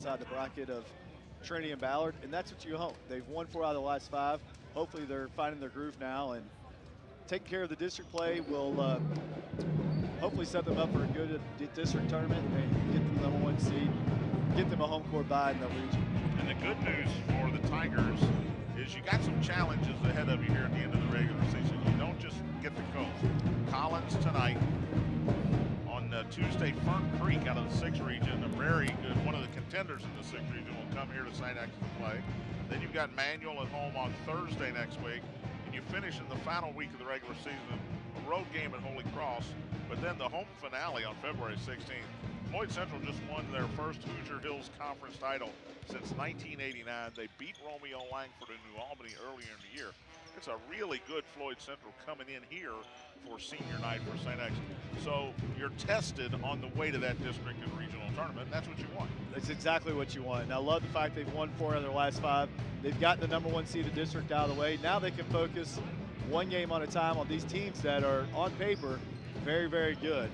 inside the bracket of Trinity and Ballard, and that's what you hope. They've won 4 out of the last 5. Hopefully they're finding their groove now, and taking care of the district play will hopefully set them up for a good district tournament and get them the number 1 seed, get them a home court bye in the region. And the good news for the Tigers is you got some challenges ahead of you here at the end of the regular season. You don't just get the coast. Collins tonight. On Tuesday, Fern Creek out of the 6th region, a very good, one of the contenders in the 6th region will come here to St. X to play. Then you've got Manual at home on Thursday next week, and you finish in the final week of the regular season, a road game at Holy Cross, but then the home finale on February 16th. Floyd Central just won their first Hoosier Hills Conference title since 1989. They beat Romeo Langford in New Albany earlier in the year. It's a really good Floyd Central coming in here for senior night for St. X. So you're tested on the way to that district and regional tournament. That's what you want. That's exactly what you want. And I love the fact they've won 4 out of their last 5. They've gotten the number 1 seed of district out of the way. Now they can focus one game at a time on these teams that are on paper very, very good.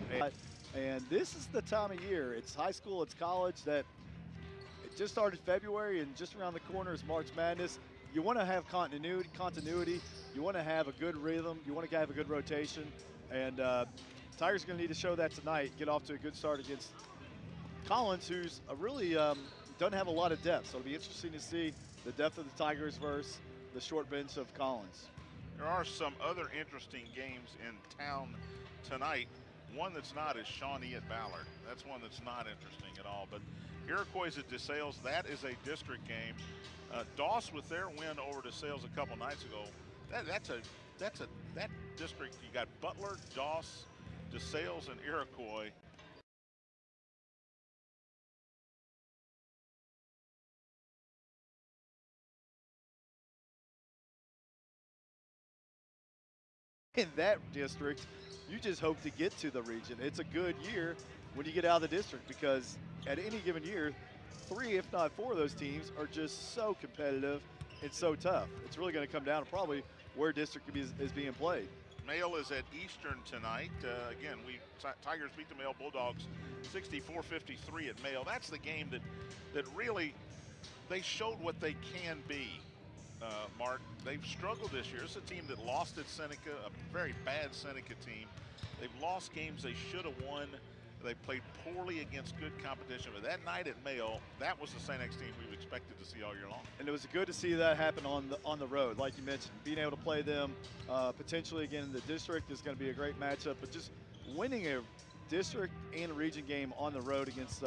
And this is the time of year. It's high school, it's college, that it just started February, and just around the corner is March Madness. You want to have continuity. You want to have a good rhythm. You want to have a good rotation. And Tigers are going to need to show that tonight, get off to a good start against Collins, who's really doesn't have a lot of depth. So it'll be interesting to see the depth of the Tigers versus the short bench of Collins. There are some other interesting games in town tonight. One that's not is Shawnee at Ballard. That's one that's not interesting at all. But Iroquois at DeSales, that is a district game. Doss with their win over DeSales a couple nights ago. That district, you got Butler, Doss, DeSales, and Iroquois. In that district, you just hope to get to the region. It's a good year when you get out of the district, because at any given year, 3, if not 4 of those teams are just so competitive and so tough. It's really going to come down to probably where district is being played. Male is at Eastern tonight. Again, Tigers beat the Male Bulldogs 64-53 at Male. That's the game that really, they showed what they can be. Mark, they've struggled this year. It's a team that lost at Seneca, a very bad Seneca team. They've lost games they should have won. They played poorly against good competition. But that night at Male, that was the St. X team we've expected to see all year long. And it was good to see that happen on the road. Like you mentioned, being able to play them potentially again in the district is going to be a great matchup. But just winning a district and region game on the road against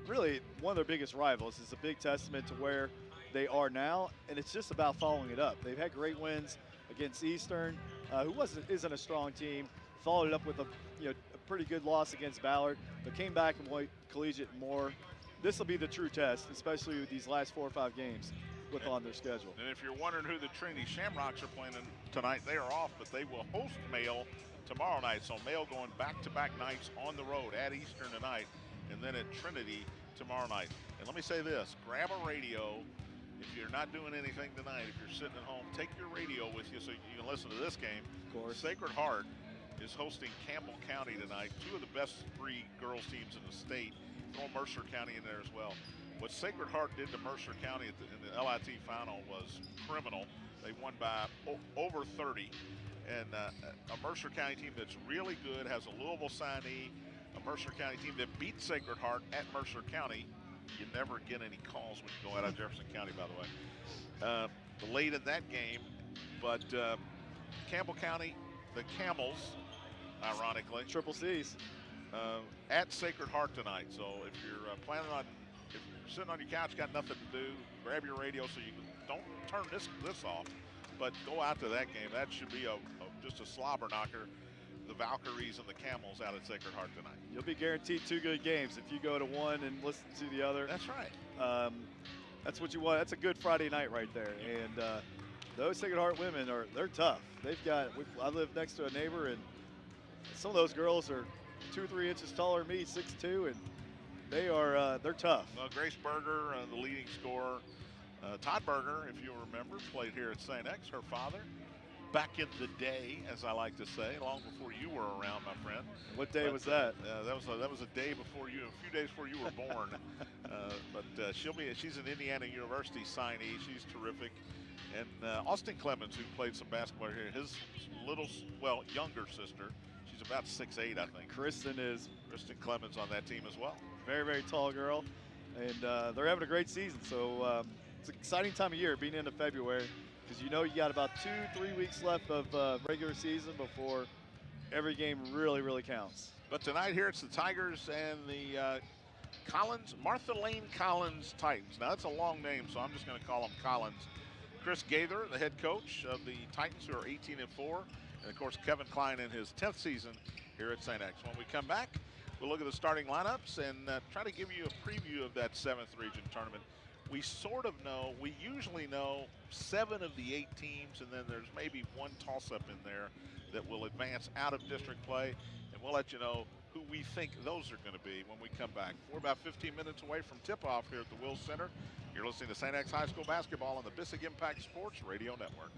really one of their biggest rivals is a big testament to where they are now, and it's just about following it up. They've had great wins against Eastern, who isn't a strong team. Followed it up with a pretty good loss against Ballard, but came back and won collegiate more. This will be the true test, especially with these last 4 or 5 games on their schedule. And if you're wondering who the Trinity Shamrocks are playing tonight, they are off, but they will host Male tomorrow night. So Male going back-to-back nights on the road at Eastern tonight, and then at Trinity tomorrow night. And let me say this: grab a radio. If you're not doing anything tonight, if you're sitting at home, take your radio with you so you can listen to this game. Of course. Sacred Heart is hosting Campbell County tonight, 2 of the best 3 girls teams in the state. Throw Mercer County in there as well. What Sacred Heart did to Mercer County in the LIT final was criminal. They won by over 30. And a Mercer County team that's really good, has a Louisville signee, a Mercer County team that beat Sacred Heart at Mercer County. You never get any calls when you go out of Jefferson County, by the way. Late in that game, but Campbell County, the Camels, ironically, Triple C's, at Sacred Heart tonight. So if you're if you're sitting on your couch, got nothing to do, grab your radio so you don't turn this off, but go out to that game. That should be just a slobber knocker. The Valkyries and the Camels out at Sacred Heart tonight. You'll be guaranteed 2 good games if you go to one and listen to the other. That's right. That's what you want. That's a good Friday night right there. And those Sacred Heart women they're tough. I live next to a neighbor, and some of those girls are 2 or 3 inches taller than me, 6'2", and they're tough. Well, Grace Berger, the leading scorer. Todd Berger, if you remember, played here at St. X. Her father, back in the day, as I like to say, long before you were around, my friend. What day was that? That was a day before you, a few days before you were born. But she's an Indiana University signee. She's terrific. And Austin Clemens, who played some basketball here, his younger sister, she's about 6'8", I think. Kristen Clemens on that team as well. Very, very tall girl. And they're having a great season. So it's an exciting time of year, being into February, because you got about 2-3 weeks left of regular season before every game really, really counts. But tonight here, it's the Tigers and the Martha Lane Collins Titans. Now, that's a long name, so I'm just going to call them Collins. Chris Gaither, the head coach of the Titans, who are 18-4. And, of course, Kevin Klein in his 10th season here at St. X. When we come back, we'll look at the starting lineups and try to give you a preview of that 7th region tournament. We sort of know, we usually know 7 of the 8 teams, and then there's maybe one toss-up in there that will advance out of district play. And we'll let you know who we think those are going to be when we come back. We're about 15 minutes away from tip-off here at the Wills Center. You're listening to St. X High School basketball on the Bissig Impact Sports Radio Network.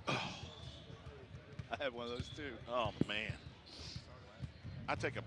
I had one of those too. Oh, man. I take a...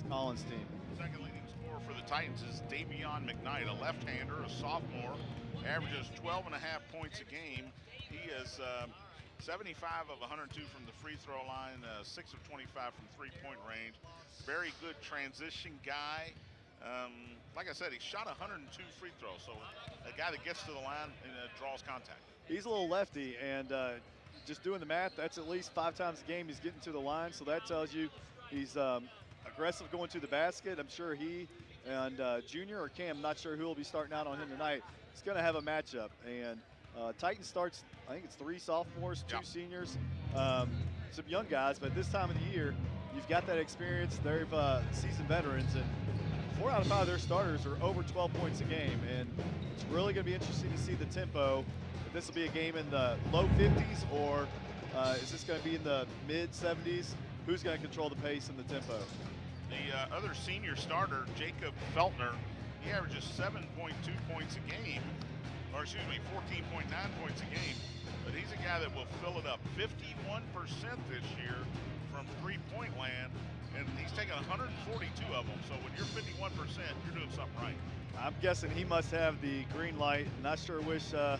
Collins team. Second leading scorer for the Titans is Davion McKnight, a left-hander, a sophomore, averages 12.5 points a game. He is 75 of 102 from the free throw line, 6 of 25 from three-point range. Very good transition guy. Like I said, he shot 102 free throws, so a guy that gets to the line and draws contact. He's a little lefty, and just doing the math, that's at least 5 times a game he's getting to the line, so that tells you he's aggressive going to the basket. I'm sure he and Junior or Cam, not sure who will be starting out on him tonight. He's going to have a matchup, and Titan starts, I think it's 3 sophomores, 2 seniors, some young guys, but this time of the year, you've got that experience. They're seasoned veterans, and 4 out of 5 of their starters are over 12 points a game, and it's really going to be interesting to see the tempo. If this will be a game in the low 50s, or is this going to be in the mid 70s? Who's going to control the pace and the tempo? The other senior starter, Jacob Feltner, he averages 7.2 points a game, or excuse me, 14.9 points a game, but he's a guy that will fill it up. 51% this year from three-point land, and he's taken 142 of them. So when you're 51%, you're doing something right. I'm guessing he must have the green light, and I sure wish I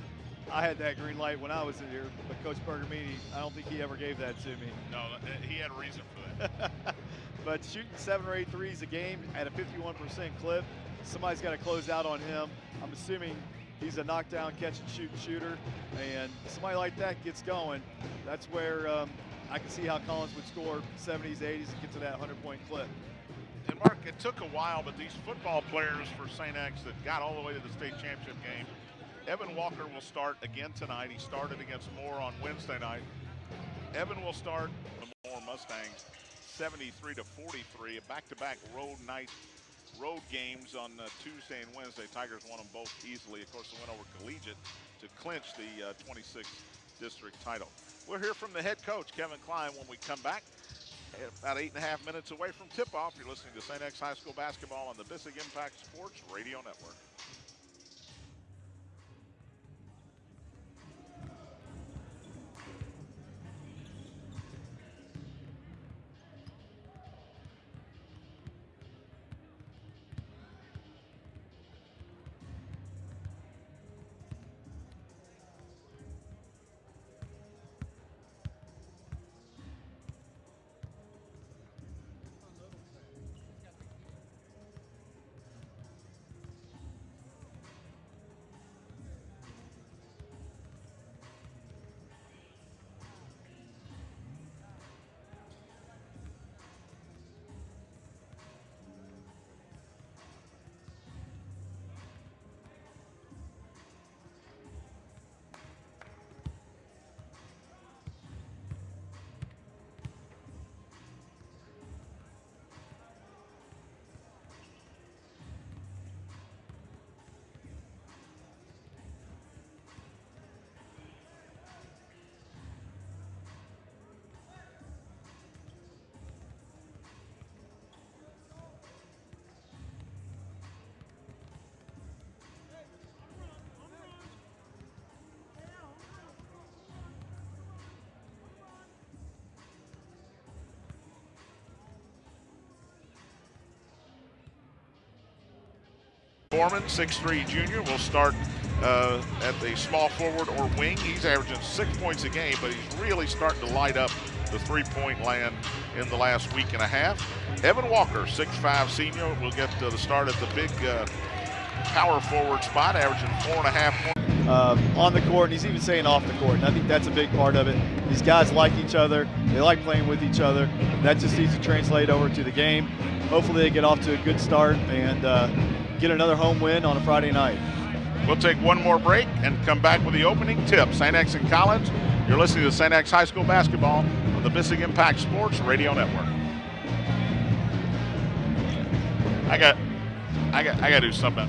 had that green light when I was in here, but Coach Bergamini, I don't think he ever gave that to me. No, he had a reason for that. But shooting 7 or 8 threes a game at a 51% clip, somebody's got to close out on him. I'm assuming he's a knockdown, catch and shoot shooter, and somebody like that gets going. That's where I can see how Collins would score 70s, 80s, and get to that 100-point clip. And Mark, it took a while, but these football players for St. X that got all the way to the state championship game, Evan Walker will start again tonight. He started against Moore on Wednesday night. Evan will start the Moore Mustangs 73-43, a back-to-back road games on Tuesday and Wednesday. Tigers won them both easily. Of course, they went over Collegiate to clinch the 26th district title. We'll hear from the head coach, Kevin Klein, when we come back. About 8.5 minutes away from tip-off, you're listening to St. X High School basketball on the Bissig Impact Sports Radio Network. Foreman, 6'3" junior, will start at the small forward or wing. He's averaging 6 points a game, but he's really starting to light up the three-point land in the last week and a half. Evan Walker, 6'5" senior, will get the start at the big power forward spot, averaging 4.5 points. On the court, and he's even saying off the court, and I think that's a big part of it. These guys like each other. They like playing with each other. That just needs to translate over to the game. Hopefully they get off to a good start and get another home win on a Friday night. We'll take one more break and come back with the opening tip. St. X and Collins, you're listening to St. X High School basketball on the Bissig Impact Sports Radio Network. I got to do something.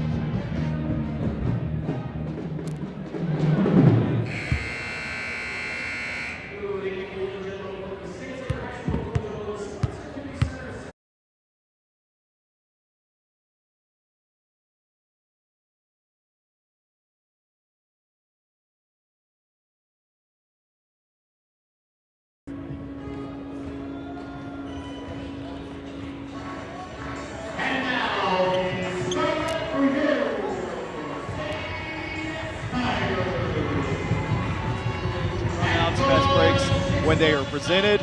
when they are presented,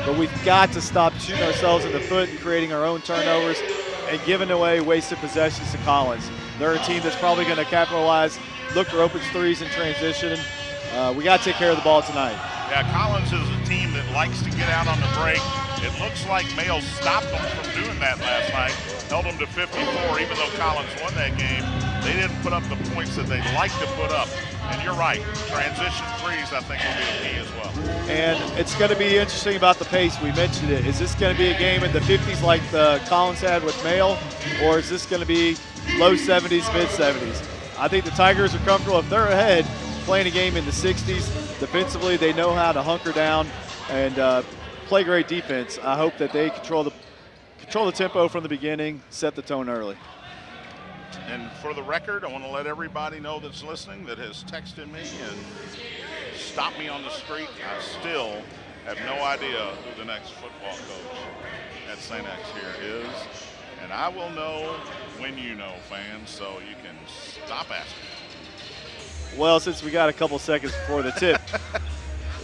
but we've got to stop shooting ourselves in the foot and creating our own turnovers and giving away wasted possessions to Collins. They're a team that's probably going to capitalize, look for open threes in transition. We got to take care of the ball tonight. Yeah, Collins is a team that likes to get out on the break. It looks like Mayo stopped them from doing that last night, held them to 54, even though Collins won that game. They didn't put up the points that they'd like to put up. And you're right, transition threes I think will be the key as well. And it's going to be interesting about the pace. We mentioned it. Is this going to be a game in the 50s like the Collins had with Mayo, or is this going to be low 70s, mid 70s? I think the Tigers are comfortable if they're ahead playing a game in the 60s. Defensively, they know how to hunker down and play great defense. I hope that they control the tempo from the beginning, set the tone early. And for the record, I want to let everybody know that's listening that has texted me and stopped me on the street. I still have no idea who the next football coach at St. X here is. And I will know when you know, fans, so you can stop asking. Well, since we got a couple seconds before the tip.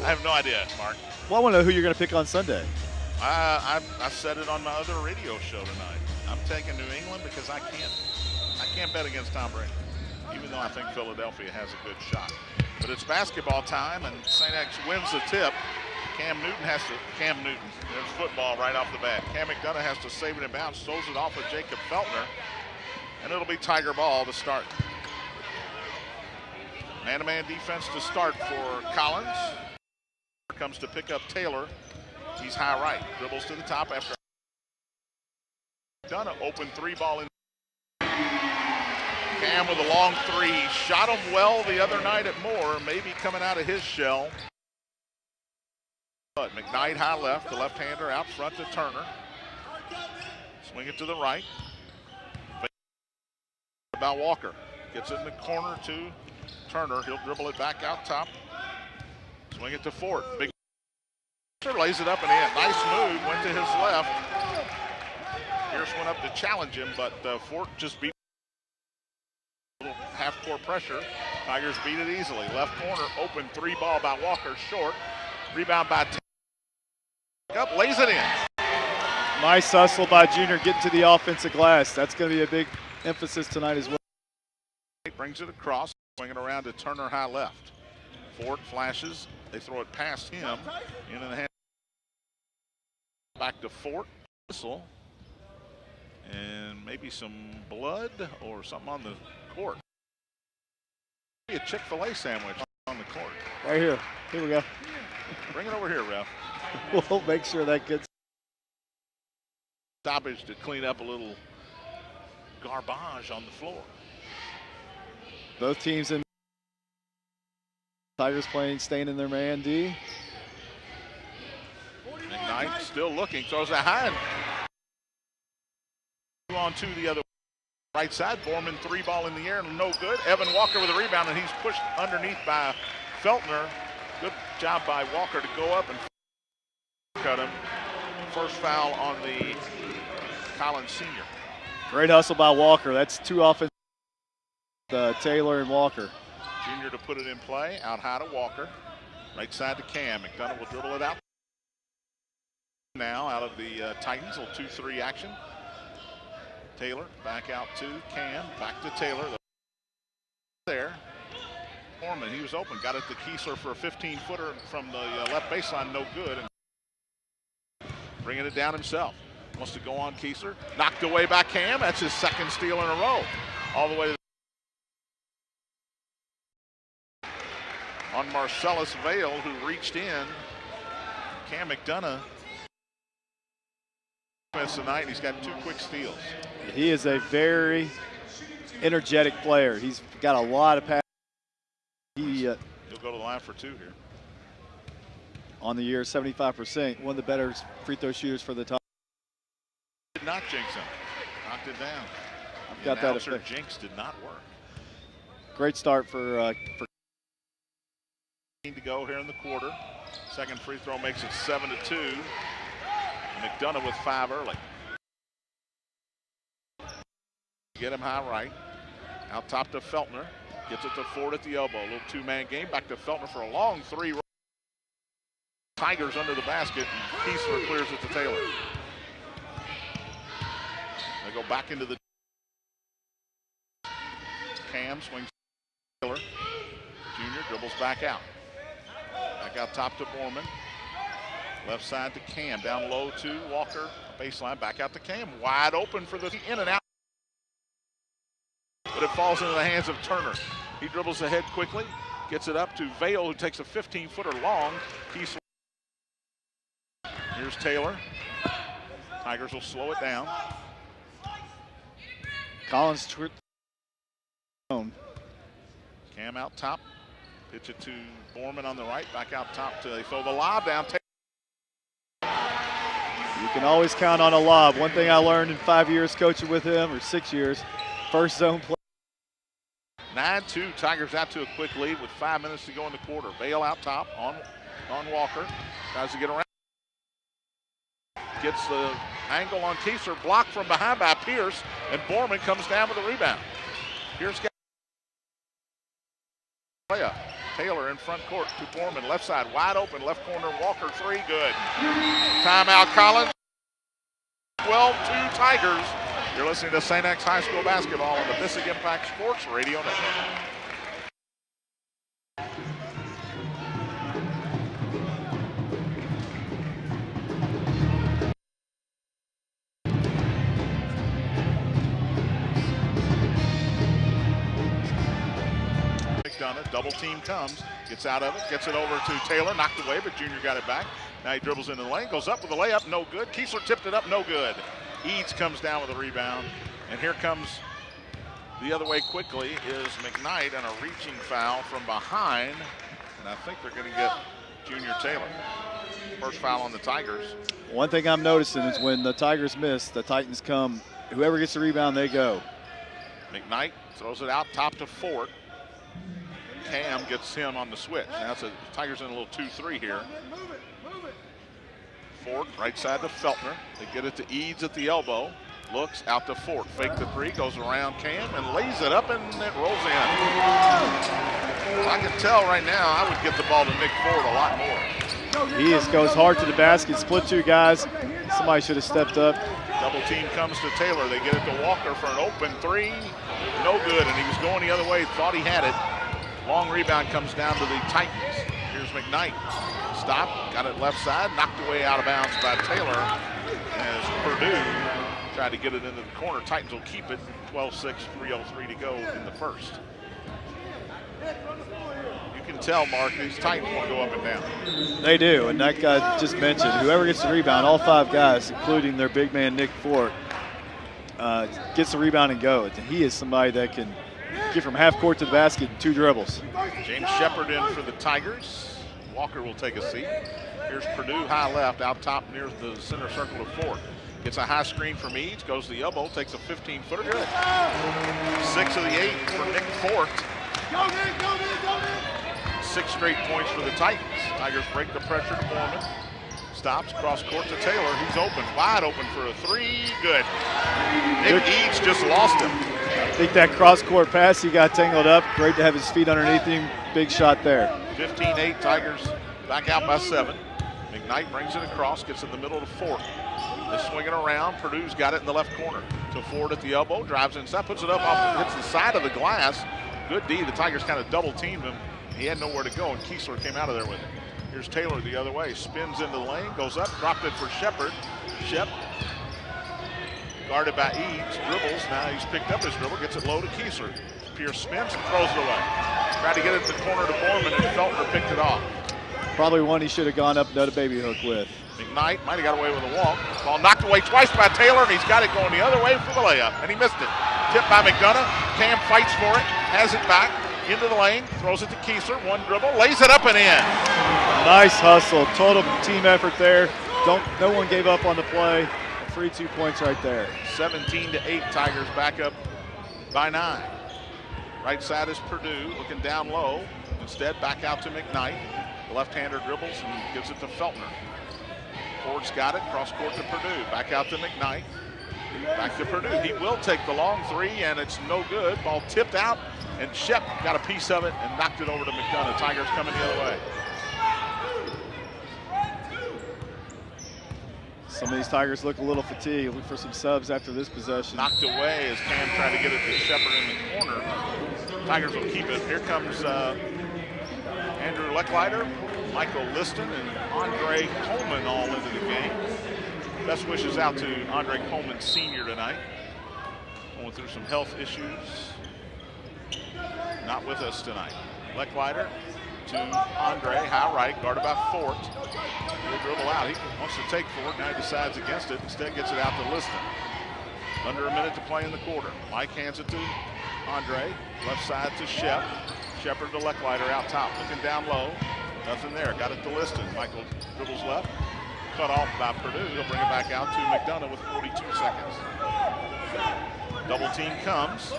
I have no idea, Mark. Well, I want to know who you're going to pick on Sunday. I said it on my other radio show tonight. I'm taking New England because I can't bet against Tom Brady, even though I think Philadelphia has a good shot. But it's basketball time, and St. X wins the tip. Cam Newton, there's football right off the bat. Cam McDonough has to save it in bounds, throws it off of Jacob Feltner, and it'll be Tiger ball to start. Man-to-man defense to start for Collins. Comes to pick up Taylor. He's high right, dribbles to the top after McDonough, open three ball in. Cam with a long three, shot him well the other night at Moore, maybe coming out of his shell. But McKnight high left, the left-hander out front to Turner. Swing it to the right. About Walker, gets it in the corner to Turner, he'll dribble it back out top. Swing it to Fort, big lays it up and in, nice move, went to his left. Pierce went up to challenge him, but Fort just beat half-court pressure. Tigers beat it easily. Left corner, open three ball by Walker, short. Rebound by up, lays it in. Nice hustle by Junior getting to the offensive glass. That's going to be a big emphasis tonight as well. Brings it across, swinging around to Turner high left. Fort flashes, they throw it past him, in the hand. Back to Fort, whistle, and maybe some blood or something on the court. A Chick-fil-A sandwich on the court. Right here. Here we go. Bring it over here, ref. We'll make sure that gets stoppage to clean up a little garbage on the floor. Both teams in. Tigers staying in their man D. McKnight still looking, throws a high. 2 on 2 the other right side. Borman three ball in the air, no good. Evan Walker with a rebound, and he's pushed underneath by Feltner. Good job by Walker to go up and cut him. First foul on the Collins senior. Great hustle by Walker. That's two offense. Taylor and Walker. Junior to put it in play, out high to Walker. Right side to Cam. McDonough will dribble it out. Now out of the Titans, little 2-3 action. Taylor back out to Cam, back to Taylor. There. Foreman, he was open, got it to Kiesler for a 15-footer from the left baseline, no good. And bringing it down himself. Wants to go on Kiesler. Knocked away by Cam. That's his second steal in a row. All the way to on Marcellus Vale, who reached in. Cam McDonough tonight. He's got 2 quick steals. He is a very energetic player. He's got a lot of passion. He'll go to the line for 2 here. On the year, 75%. One of the better free throw shooters for the top. Did not jinx him. Knocked it down. I've got that effect. Jinx did not work. Great start for to go here in the quarter. Second free throw makes it 7-2. McDonough with 5 early. Get him high right. Out top to Feltner. Gets it to Ford at the elbow. A little 2-man game. Back to Feltner for a long 3. Tigers under the basket, and Kiesler clears it to Taylor. They go back into the Cam swings Taylor. Junior dribbles back out. Back out top to Borman. Left side to Cam. Down low to Walker. Baseline back out to Cam. Wide open for the in and out. But it falls into the hands of Turner. He dribbles ahead quickly. Gets it up to Vale, who takes a 15-footer long. Kiesler. Here's Taylor. Tigers will slow it down. Collins. Cam out top. Pitch it to Borman on the right. Back out top to they throw the lob down. You can always count on a lob. One thing I learned in 5 years coaching with him, or 6 years, first zone play. 9-2, Tigers out to a quick lead with 5 minutes to go in the quarter. Vale out top on Walker. Tries to get around. Gets the angle on Kiesler, blocked from behind by Pierce, and Borman comes down with a rebound. Pierce got layup. Taylor in front court to Borman, left side, wide open, left corner, Walker, three, good. Timeout, Collins. 12-2 Tigers. You're listening to St. X High School basketball on the Bissig Impact Sports Radio Network. Double team comes, gets out of it, gets it over to Taylor, knocked away, but Junior got it back. Now he dribbles into the lane, goes up with a layup, no good. Kiesler tipped it up, no good. Eads comes down with a rebound, and here comes the other way quickly is McKnight and a reaching foul from behind, and I think they're going to get Junior Taylor. First foul on the Tigers. One thing I'm noticing is when the Tigers miss, the Titans come. Whoever gets the rebound, they go. McKnight throws it out top to Fort. Cam gets him on the switch. Now it's a Tigers in a little 2-3 here. Fort, right side to Feltner. They get it to Eads at the elbow. Looks out to Fort. Fake the three, goes around Cam and lays it up and it rolls in. I can tell right now I would get the ball to Nick Fort a lot more. He just goes hard to the basket, split two guys. Somebody should have stepped up. Double team comes to Taylor. They get it to Walker for an open three. No good, and he was going the other way, thought he had it. Long rebound comes down to the Titans. Here's McKnight. Stop, got it left side, knocked away out of bounds by Taylor. As Purdue tried to get it into the corner. Titans will keep it. 12-6, 3:03 to go in the first. You can tell, Mark, these Titans want to go up and down. They do, and that guy just mentioned, whoever gets the rebound, all five guys, including their big man Nick Fort, gets the rebound and goes. And he is somebody that can get from half court to the basket in 2 dribbles. James Shepard in for the Tigers. Walker will take a seat. Here's Purdue high left, out top near the center circle of Fort. Gets a high screen from Eads, goes to the elbow, takes a 15-footer, good. 6 of the 8 for Nick Fort. 6 straight points for the Titans. Tigers break the pressure to Borman. Stops, cross court to Taylor. He's open, wide open for a three, good. Nick Eads just lost him. I think that cross-court pass, he got tangled up. Great to have his feet underneath him. Big shot there. 15-8, Tigers back out by 7. McKnight brings it across, gets in the middle to Fort. They swing it around. Purdue's got it in the left corner. To Ford at the elbow, drives inside, puts it up off, hits the side of the glass. Good D. The Tigers kind of double-teamed him. He had nowhere to go, and Kiesler came out of there with it. Here's Taylor the other way. Spins into the lane, goes up, dropped it for Shepard. Shep guarded by Eads, dribbles. Now he's picked up his dribble, gets it low to Kiesler. Pierce spins and throws it away. Tried to get it to the corner to Borman, and Feltner picked it off. Probably one he should have gone up and done a baby hook with. McKnight might have got away with a walk. Ball knocked away twice by Taylor, and he's got it going the other way for the layup, and he missed it. Tipped by McDonough. Cam fights for it, has it back into the lane, throws it to Kiesler. One dribble, lays it up and in. Nice hustle, total team effort there. No one gave up on the play. Free 2 points right there. 17-8, Tigers back up by 9. Right side is Purdue, looking down low. Instead, back out to McKnight. The left-hander dribbles and gives it to Feltner. Ford's got it, cross court to Purdue. Back out to McKnight. Back to Purdue. He will take the long three, and it's no good. Ball tipped out, and Shep got a piece of it and knocked it over to McDonough. Tigers coming the other way. Some of these Tigers look a little fatigued. Look for some subs after this possession. Knocked away as Cam tried to get it to Shepard in the corner. Tigers will keep it. Here comes Andrew Lecklider, Michael Liston, and Andre Coleman all into the game. Best wishes out to Andre Coleman Sr. tonight. Going through some health issues. Not with us tonight. Lecklider to Andre, high right, guarded by Fort. He'll dribble out. He wants to take Fort. Now he decides against it. Instead gets it out to Liston. Under a minute to play in the quarter. Mike hands it to Andre. Left side to Shep. Shepard to Lecklider out top. Looking down low. Nothing there. Got it to Liston. Michael dribbles left. Cut off by Purdue. He'll bring it back out to McDonough with 42 seconds. Double team comes.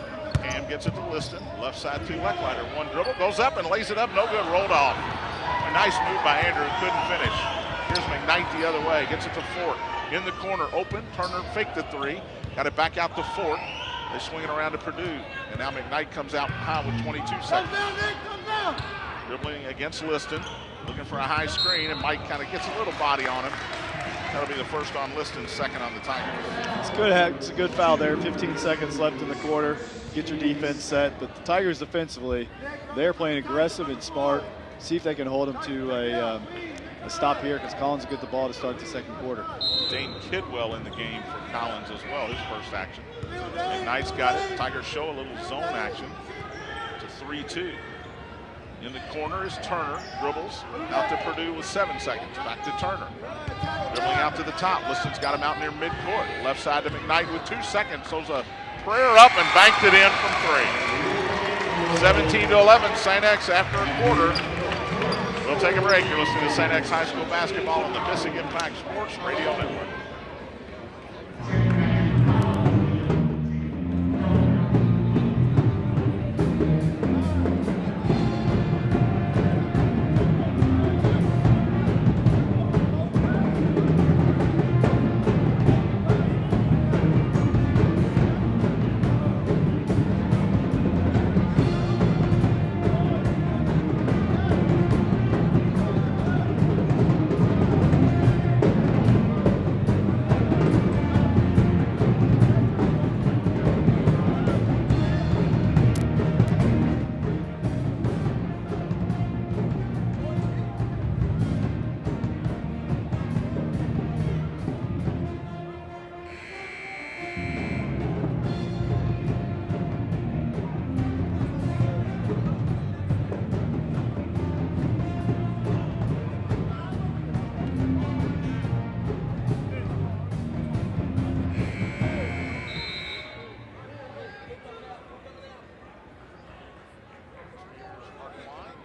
Cam gets it to Liston. Left side to Lecklider. One dribble. Goes up and lays it up. No good. Rolled off. A nice move by Andrew. Couldn't finish. Here's McKnight the other way. Gets it to Fort. In the corner. Open. Turner faked the three. Got it back out to Fort. They swing it around to Purdue. And now McKnight comes out high with 22 seconds. Come down, Nick. Come down. Dribbling against Liston. Looking for a high screen. And Mike kind of gets a little body on him. That'll be the first on Liston, second on the Tigers. It's good. It's a good foul there. 15 seconds left in the quarter. Get your defense set. But the Tigers defensively, they're playing aggressive and smart. See if they can hold them to a stop here because Collins will get the ball to start the second quarter. Dane Kidwell in the game for Collins as well, his first action. McKnight's got it. Tigers show a little zone action to 3-2. In the corner is Turner, dribbles out to Purdue with 7 seconds. Back to Turner. Dribbling out to the top. Liston's got him out near midcourt. Left side to McKnight with 2 seconds. Throws a prayer up and banked it in from 3. 17-11, St. X after a quarter. We'll take a break. You're listening to St. X High School basketball on the Bissing Impact Sports Radio Network.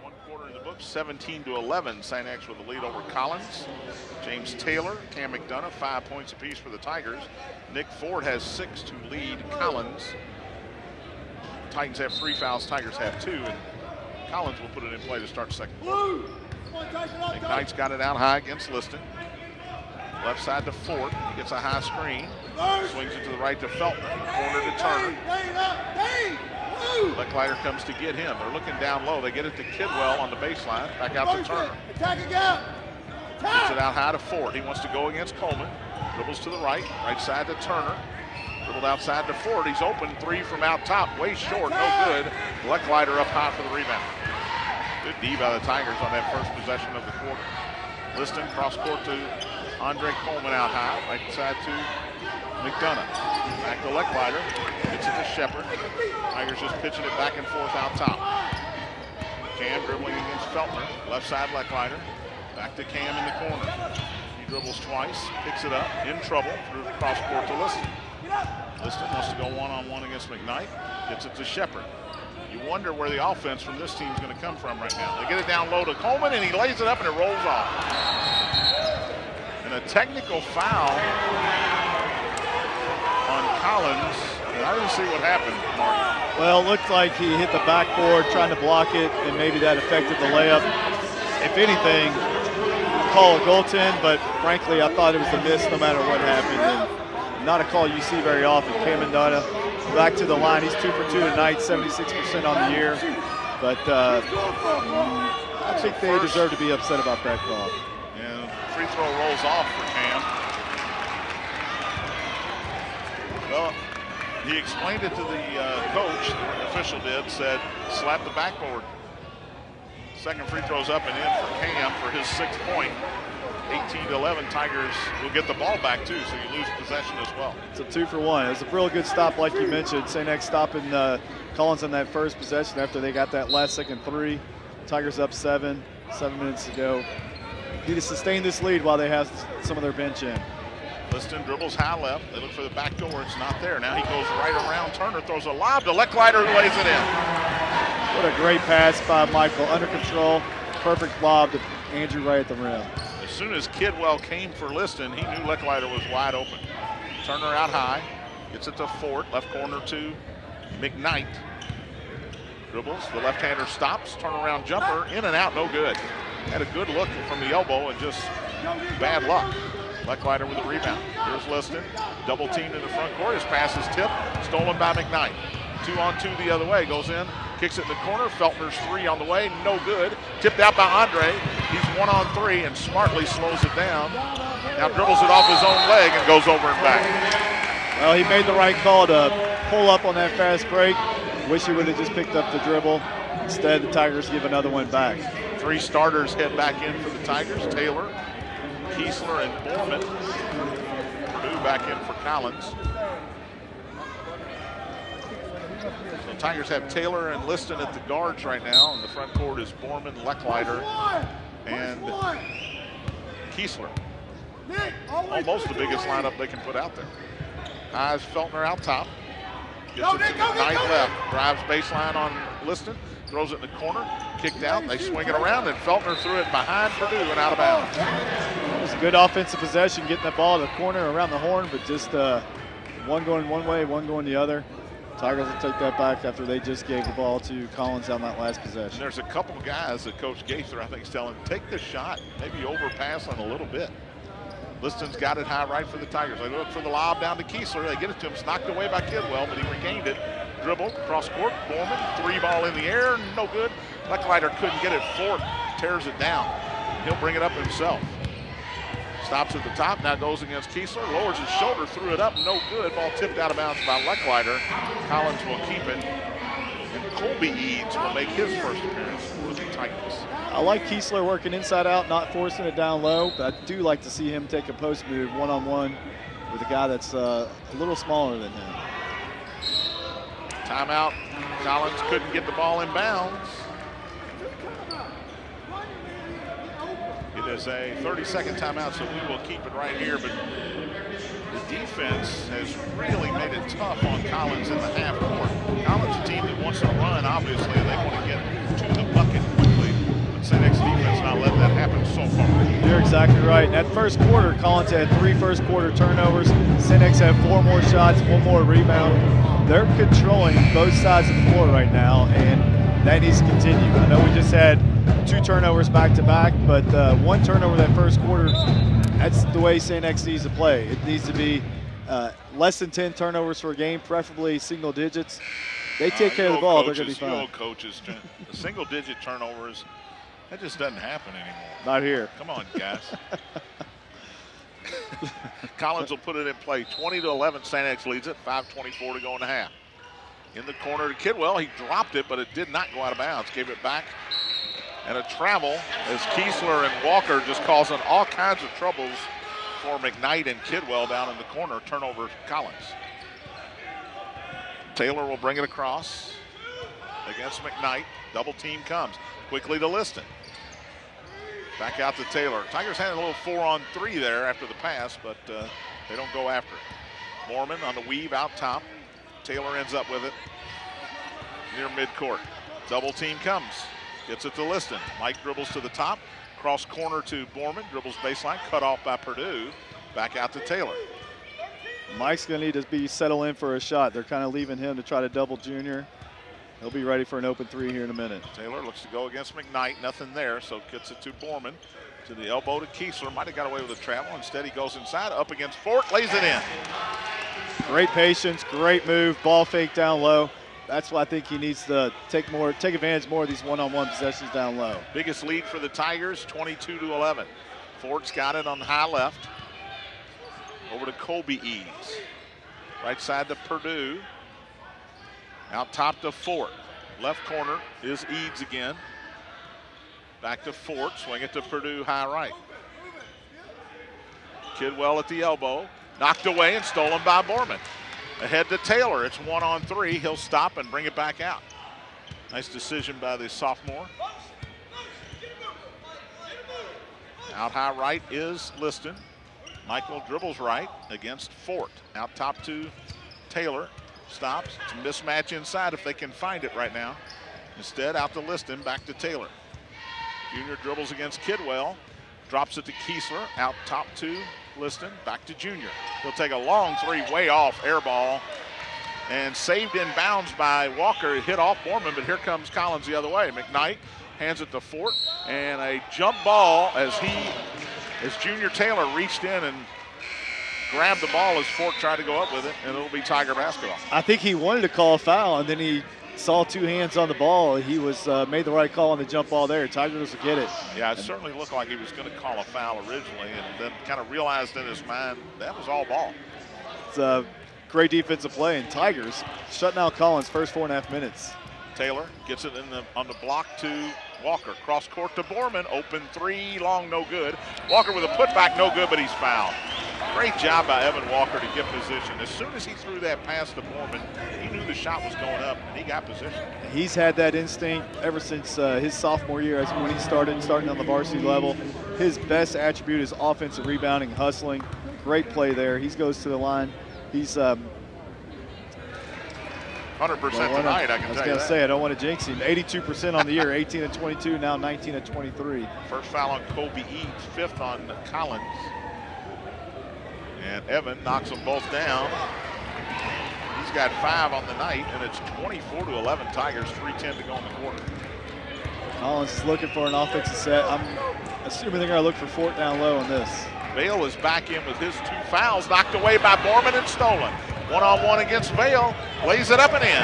One quarter in the book, 17-11. St. X with the lead over Collins. James Taylor, Cam McDonough, 5 points apiece for the Tigers. Nick Ford has 6 to lead Collins. Titans have 3 fouls, Tigers have 2, and Collins will put it in play to start the second quarter. McKnight's got it out high against Liston. Left side to Ford, he gets a high screen. Swings it to the right to Felton, corner to Turner. Lecklider comes to get him. They're looking down low. They get it to Kidwell on the baseline. Back out to Turner. Gets it out high to Ford. He wants to go against Coleman. Dribbles to the right. Right side to Turner. Dribbled outside to Ford. He's open. 3 from out top. Way short. No good. Lecklider up high for the rebound. Good D by the Tigers on that first possession of the quarter. Liston cross court to Andre Coleman out high. Right side to McDonough. Back to Lecklider. Gets it to Shepard. Tigers just pitching it back and forth out top. Cam dribbling against Feltner. Left side Lecklider. Back to Cam in the corner. He dribbles twice. Picks it up. In trouble. Through the cross court to Liston. Liston wants to go one-on-one against McKnight. Gets it to Shepard. You wonder where the offense from this team is going to come from right now. They get it down low to Coleman, and he lays it up, and it rolls off. And a technical foul on Collins. I didn't see what happened, Mark. Well, it looked like he hit the backboard trying to block it, and maybe that affected the layup. If anything, call a goaltend, but frankly, I thought it was a miss no matter what happened. And not a call you see very often. Cam McDonough back to the line. He's 2 for 2 tonight, 76% on the year. But I think they deserve to be upset about that call. Yeah, free throw rolls off for Cam. Well, he explained it to the coach, the official did, said slap the backboard. Second free throw's up and in for Cam for his 6th point. 18-11, Tigers will get the ball back too, so you lose possession as well. It's a 2 for 1. It's a real good stop like you mentioned. St. X stopping Collins on that first possession after they got that last second 3. Tigers up 7 minutes to go. Need to sustain this lead while they have some of their bench in. Liston dribbles high left. They look for the back door. It's not there. Now he goes right around. Turner throws a lob to Lecklider, who lays it in. What a great pass by Michael. Under control. Perfect lob to Andrew right at the rim. As soon as Kidwell came for Liston, he knew Lecklider was wide open. Turner out high. Gets it to Fort. Left corner to McKnight. Dribbles. The left-hander stops. Turnaround jumper. In and out. No good. Had a good look from the elbow and just bad luck. Lecklider with a rebound. Here's Liston. Double teamed in the front court. His pass is tipped. Stolen by McKnight. 2-on-2 the other way. Goes in. Kicks it in the corner. Feltner's 3 on the way. No good. Tipped out by Andre. He's 1-on-3 and smartly slows it down. Now dribbles it off his own leg and goes over and back. Well, he made the right call to pull up on that fast break. Wish he would have just picked up the dribble. Instead, the Tigers give another one back. 3 starters head back in for the Tigers. Taylor, Kiesler, and Borman. Purdue back in for Collins. So Tigers have Taylor and Liston at the guards right now. In the front court is Borman, Lecklider, and Kiesler. Almost the biggest lineup they can put out there. Eyes Feltner out top. Gets it to McKnight left. Drives baseline on Liston. Throws it in the corner. Kicked out. They swing it around, and Feltner threw it behind Purdue and out of bounds. It was a good offensive possession, getting the ball to the corner around the horn, but just one going one way, one going the other. Tigers will take that back after they just gave the ball to Collins on that last possession. There's a couple of guys that Coach Gaither, I think, is telling them, take the shot, maybe overpass on a little bit. Liston's got it high right for the Tigers. They look for the lob down to Kiesler. They get it to him. It's knocked away by Kidwell, but he regained it. Dribble, cross court, Borman, 3 ball in the air, no good. Lecklider couldn't get it. Fort tears it down. He'll bring it up himself. Stops at the top, now goes against Kiesler, lowers his shoulder, threw it up, no good. Ball tipped out of bounds by Lecklider. Collins will keep it. And Colby Eads will make his first appearance for the Tigers. I like Kiesler working inside out, not forcing it down low, but I do like to see him take a post move one-on-one with a guy that's a little smaller than him. Timeout. Collins couldn't get the ball in bounds. It is a 30-second timeout, so we will keep it right here. But the defense has really made it tough on Collins in the half court. Collins, a team that wants to run, obviously, they want to get to the bucket quickly. But St. X defense not letting that happen so far. You're exactly right. In that first quarter, Collins had 3 first-quarter turnovers. St. X had 4 more shots, 1 more rebound. They're controlling both sides of the floor right now, and that needs to continue. I know we just had 2 turnovers back-to-back, but 1 turnover that first quarter, that's the way St. X needs to play. It needs to be less than 10 turnovers per game, preferably single digits. They take care of the ball, they're going to be fine. Coaches, the single-digit turnovers, that just doesn't happen anymore. Not here. Come on, guys. Collins will put it in play. 20-11, St. X leads it. 5:24 to go in the half. In the corner to Kidwell. He dropped it, but it did not go out of bounds. Gave it back. And a travel as Kiesler and Walker just causing all kinds of troubles for McKnight and Kidwell down in the corner. Turnover Collins. Taylor will bring it across against McKnight. Double team comes. Quickly to Liston. Back out to Taylor. Tigers had a little 4-on-3 there after the pass, but they don't go after it. Mormon on the weave out top. Taylor ends up with it near midcourt. Double team comes. Gets it to Liston. Mike dribbles to the top. Cross corner to Borman. Dribbles baseline. Cut off by Purdue. Back out to Taylor. Mike's going to need to be settled in for a shot. They're kind of leaving him to try to double Junior. He'll be ready for an open 3 here in a minute. Taylor looks to go against McKnight. Nothing there, so gets it to Borman. To the elbow to Kiesler. Might have got away with a travel. Instead, he goes inside. Up against Fort. Lays it in. Great patience. Great move. Ball fake down low. That's why I think he needs to take advantage more of these one-on-one possessions down low. Biggest lead for the Tigers, 22-11. Fort's got it on the high left. Over to Colby Eads. Right side to Purdue. Out top to Fort. Left corner is Eads again. Back to Fort. Swing it to Purdue high right. Kidwell at the elbow. Knocked away and stolen by Borman. Ahead to Taylor. It's 1-on-3. He'll stop and bring it back out. Nice decision by the sophomore. Out high right is Liston. Michael dribbles right against Fort. Out top to Taylor. Stops. It's a mismatch inside if they can find it right now. Instead, out to Liston, back to Taylor. Junior dribbles against Kidwell. Drops it to Kiesler. Out top to Liston, back to Junior. He'll take a long three, way off, air ball. And saved in bounds by Walker. It hit off Borman, but here comes Collins the other way. McKnight hands it to Fort. And a jump ball as Junior Taylor reached in and grabbed the ball as Fort tried to go up with it, and it'll be Tiger basketball. I think he wanted to call a foul, and then he saw two hands on the ball. He was made the right call on the jump ball there. Tigers will get it. Yeah, it certainly looked like he was going to call a foul originally, and then kind of realized in his mind that was all ball. It's a great defensive play, and Tigers shutting out Collins first 4.5 minutes. Taylor gets it on the block to Walker. Cross court to Borman. Open three, long, no good. Walker with a putback, no good, but he's fouled. Great job by Evan Walker to get position. As soon as he threw that pass to Borman, he knew the shot was going up, and he got position. He's had that instinct ever since his sophomore year, as when he starting on the varsity level. His best attribute is offensive rebounding, hustling. Great play there. He goes to the line. He's 100% tonight, I can tell you that. I was going to say, I don't want to jinx him. 82% on the year, 18 and 22, now 19 and 23. First foul on Kobe Eads, fifth on Collins. And Evan knocks them both down. He's got 5 on the night, and it's 24-11 Tigers, 3:10 to go in the quarter. Collins is looking for an offensive set. I'm assuming they're going to look for Fort down low on this. Vale is back in with his 2 fouls, knocked away by Borman and stolen. 1-on-1 against Vale, lays it up and in.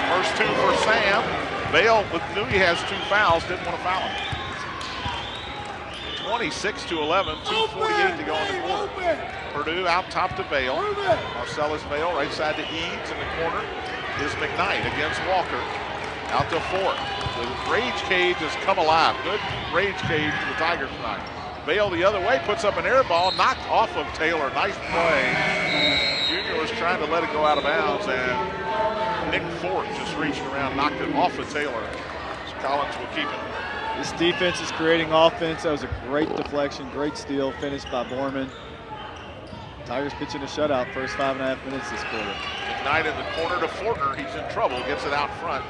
First 2 for Sam. Vale knew he has 2 fouls, didn't want to foul him. 26-11, 2:48 to go in the quarter. Purdue out top to Vale. Marcellus Vale, right side to Eads. In the corner is McKnight against Walker. Out to Fort. The rage cage has come alive. Good rage cage for the Tigers tonight. Vale the other way, puts up an air ball, knocked off of Taylor. Nice play. Junior was trying to let it go out of bounds, and Nick Fort just reached around, knocked it off of Taylor. So Collins will keep it. This defense is creating offense. That was a great deflection, great steal, finished by Borman. Tigers pitching a shutout first 5.5 minutes this quarter. McKnight in the corner to Fortner. He's in trouble, gets it out front.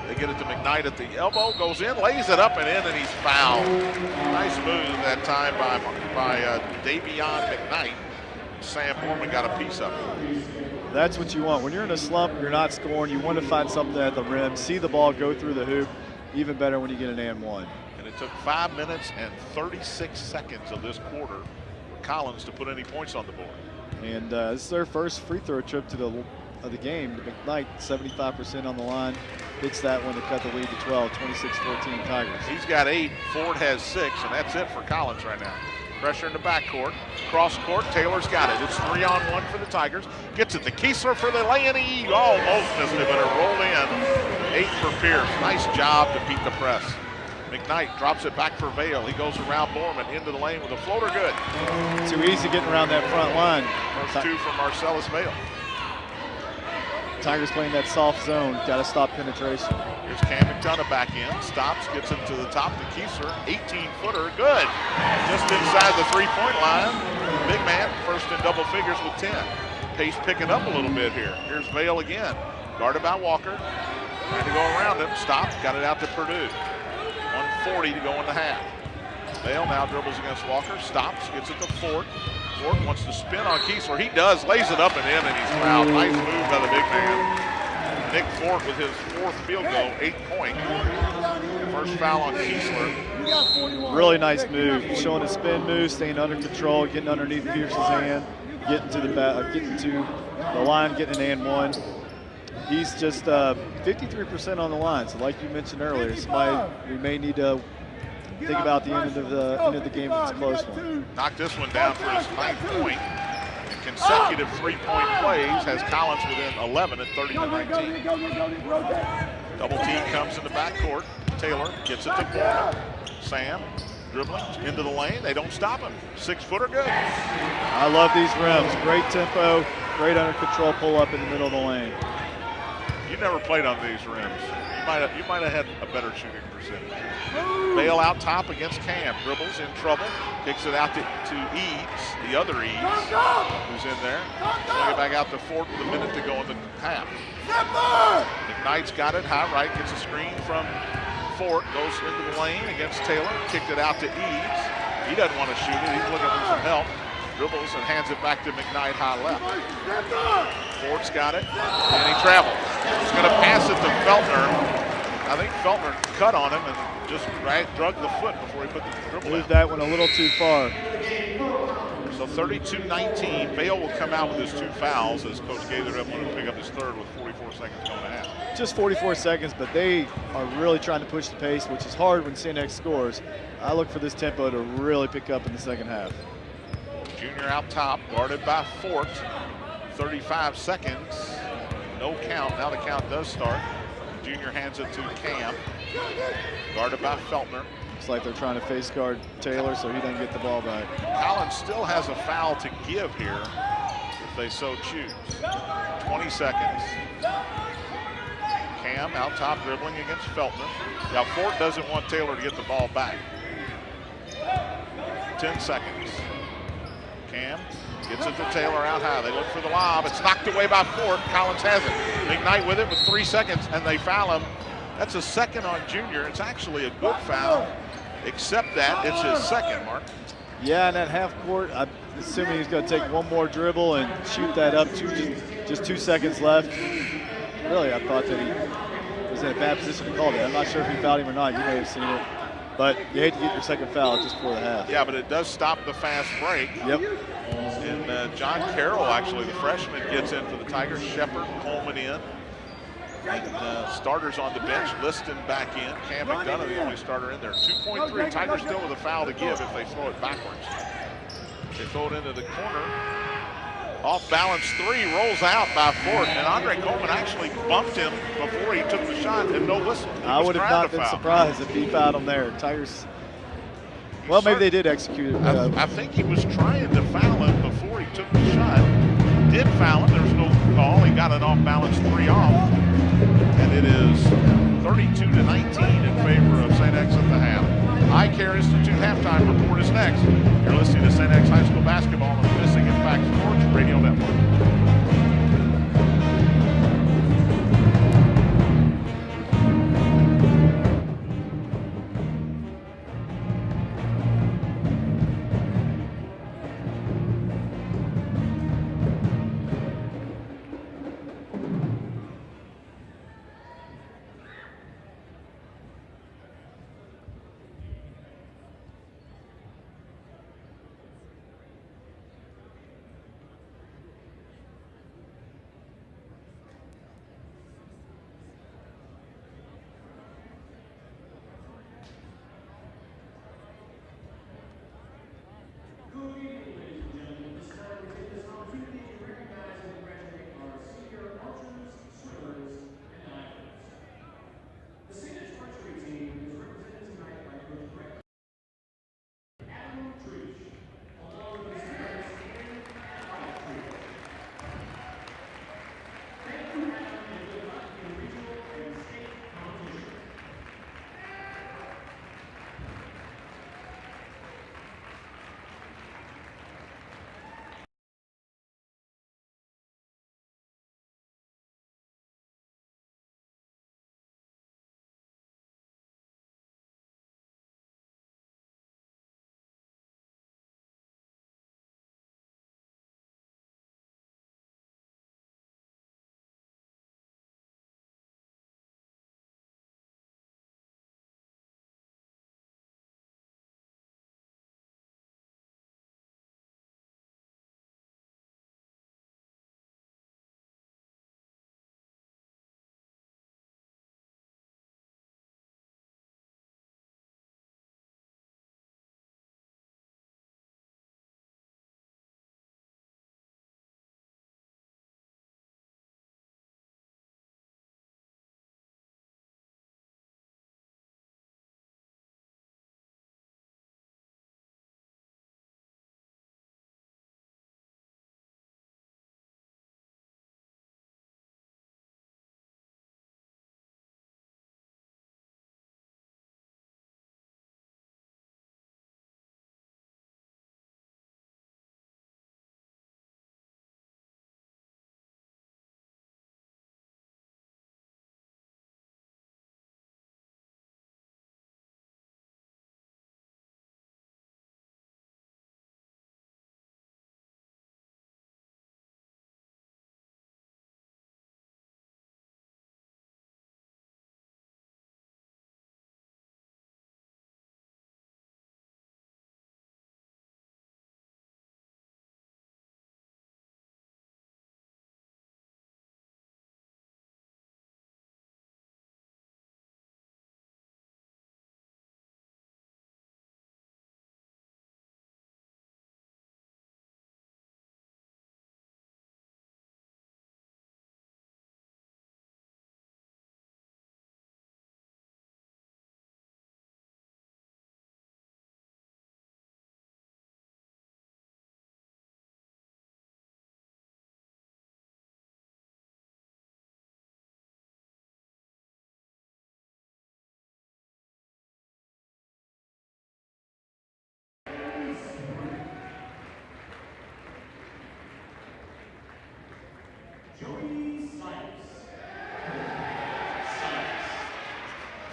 They get it to McKnight at the elbow, goes in, lays it up and in, and he's fouled. Nice move that time by Davion McKnight. Sam Borman got a piece of it. That's what you want. When you're in a slump, you're not scoring, you want to find something at the rim, see the ball go through the hoop. Even better when you get an and one. And it took 5 minutes and 36 seconds of this quarter for Collins to put any points on the board. And this is their first free throw trip to the game. McKnight, 75% on the line. Hits that one to cut the lead to 12, 26-14 Tigers. He's got 8, Ford has 6, and that's it for Collins right now. Pressure in the backcourt. Cross court, Taylor's got it. It's 3-on-1 for the Tigers. Gets it to Kiesler for the lay-in. Almost missed it, but it rolled in. 8 for Pierce. Nice job to beat the press. McKnight drops it back for Vale. He goes around Borman into the lane with a floater good. Too easy getting around that front line. First 2 from Marcellus Vale. Tigers playing that soft zone. Got to stop penetration. Here's Cam McDonough back in. Stops, gets it to the top to Kiesler. 18-footer, good. Just inside the three-point line. Big man, first in double figures with 10. Pace picking up a little bit here. Here's Vale again. Guarded by Walker. Trying to go around him. Stops, got it out to Purdue. 1:40 to go in the half. Vale now dribbles against Walker. Stops, gets it to Fort. Fort wants to spin on Kiesler. He does, lays it up and in, and he's fouled. Nice move by the big man. Nick Fort with his 4th field goal, 8-point. First foul on Kiesler. Really nice move. Showing a spin move, staying under control, getting underneath Pierce's hand, getting to the line, getting an and one. He's just 53% on the line. So like you mentioned earlier, somebody we may need to think about the end of the game if it's a close one. Knocked this one down for his 9th point. consecutive three-point plays has Collins within 11 at 30-19. Double team comes in the backcourt. Taylor gets it to Foreman. Sam dribbling into the lane. They don't stop him. 6-footer good. I love these rims. Great tempo, great under control pull up in the middle of the lane. You never played on these rims. You might have had a better shooting percentage. Bale out top against Cam. Dribbles in trouble. Kicks it out to Eads, the other Eads, who's in there. Swing it back out to Fort with a minute to go in the half. McKnight's got it. High right. Gets a screen from Fort. Goes into the lane against Taylor. Kicked it out to Eads. He doesn't want to shoot it. He's looking for some help. Dribbles and hands it back to McKnight high left. Ford's got it, and he travels. He's going to pass it to Feltner. I think Feltner cut on him and just drug the foot before he put the dribble Moved out. that one a little too far. So 32-19. Bale will come out with his 2 fouls as Coach Gaither doesn't want to pick up his third with 44 seconds going to half. Just 44 seconds, but they are really trying to push the pace, which is hard when CNX scores. I look for this tempo to really pick up in the second half. Junior out top, guarded by Fort. 35 seconds. No count. Now the count does start. Junior hands it to Cam. Guarded by Feltner. Looks like they're trying to face guard Taylor so he doesn't get the ball back. Collins still has a foul to give here if they so choose. 20 seconds. Cam out top dribbling against Feltner. Now Fort doesn't want Taylor to get the ball back. 10 seconds. Cam gets it to Taylor out high. They look for the lob. It's knocked away by Fort. Collins has it. McKnight with it with 3 seconds, and they foul him. That's a second on Junior. It's actually a good foul, except that it's his second, Mark. Yeah, in that half court, I'm assuming he's going to take one more dribble and shoot that up to just 2 seconds left. Really, I thought that he was in a bad position to call that. I'm not sure if he fouled him or not. You may have seen it. But you hate to get your second foul just before the half. Yeah, but it does stop the fast break. Yep. And John Carroll, actually, the freshman, gets in for the Tigers. Shepard, Coleman in. And starters on the bench. Liston back in. Cam McDonough, the only starter in there. 2.3. Tigers still with a foul to give if they throw it backwards. They throw it into the corner. Off balance 3, rolls out by Fort. And Andre Coleman actually bumped him before he took the shot and no whistle. I would have not been surprised if he fouled him there. Tigers, well, maybe they did execute it. I think he was trying to foul him before he took the shot. Did foul him. There was no call. He got an off balance 3 off. And it is 32-19 in favor of St. X at the half. iCare Institute halftime report is next. You're listening to St. X High School basketball on the Missing Impact Sports Radio Network.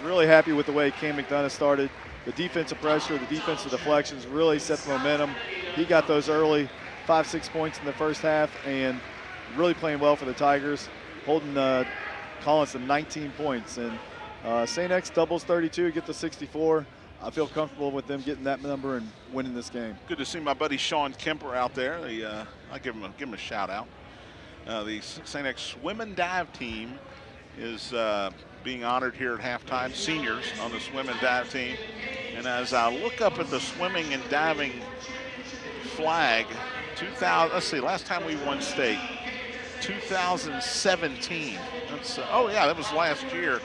really happy with the way Cam McDonough started. The defensive pressure, the defensive deflections really set the momentum. He got those early 5-6 points in the first half and really playing well for the Tigers, holding Collins to 19 points. And St. X doubles 32, get to 64. I feel comfortable with them getting that number and winning this game. Good to see my buddy Sean Kemper out there. I'll give him a shout out. The St. X swim and dive team is being honored here at halftime. Seniors on the swim and dive team. And as I look up at the swimming and diving flag, 2000. Let's see, last time we won state, 2017. That's oh yeah, that was last year.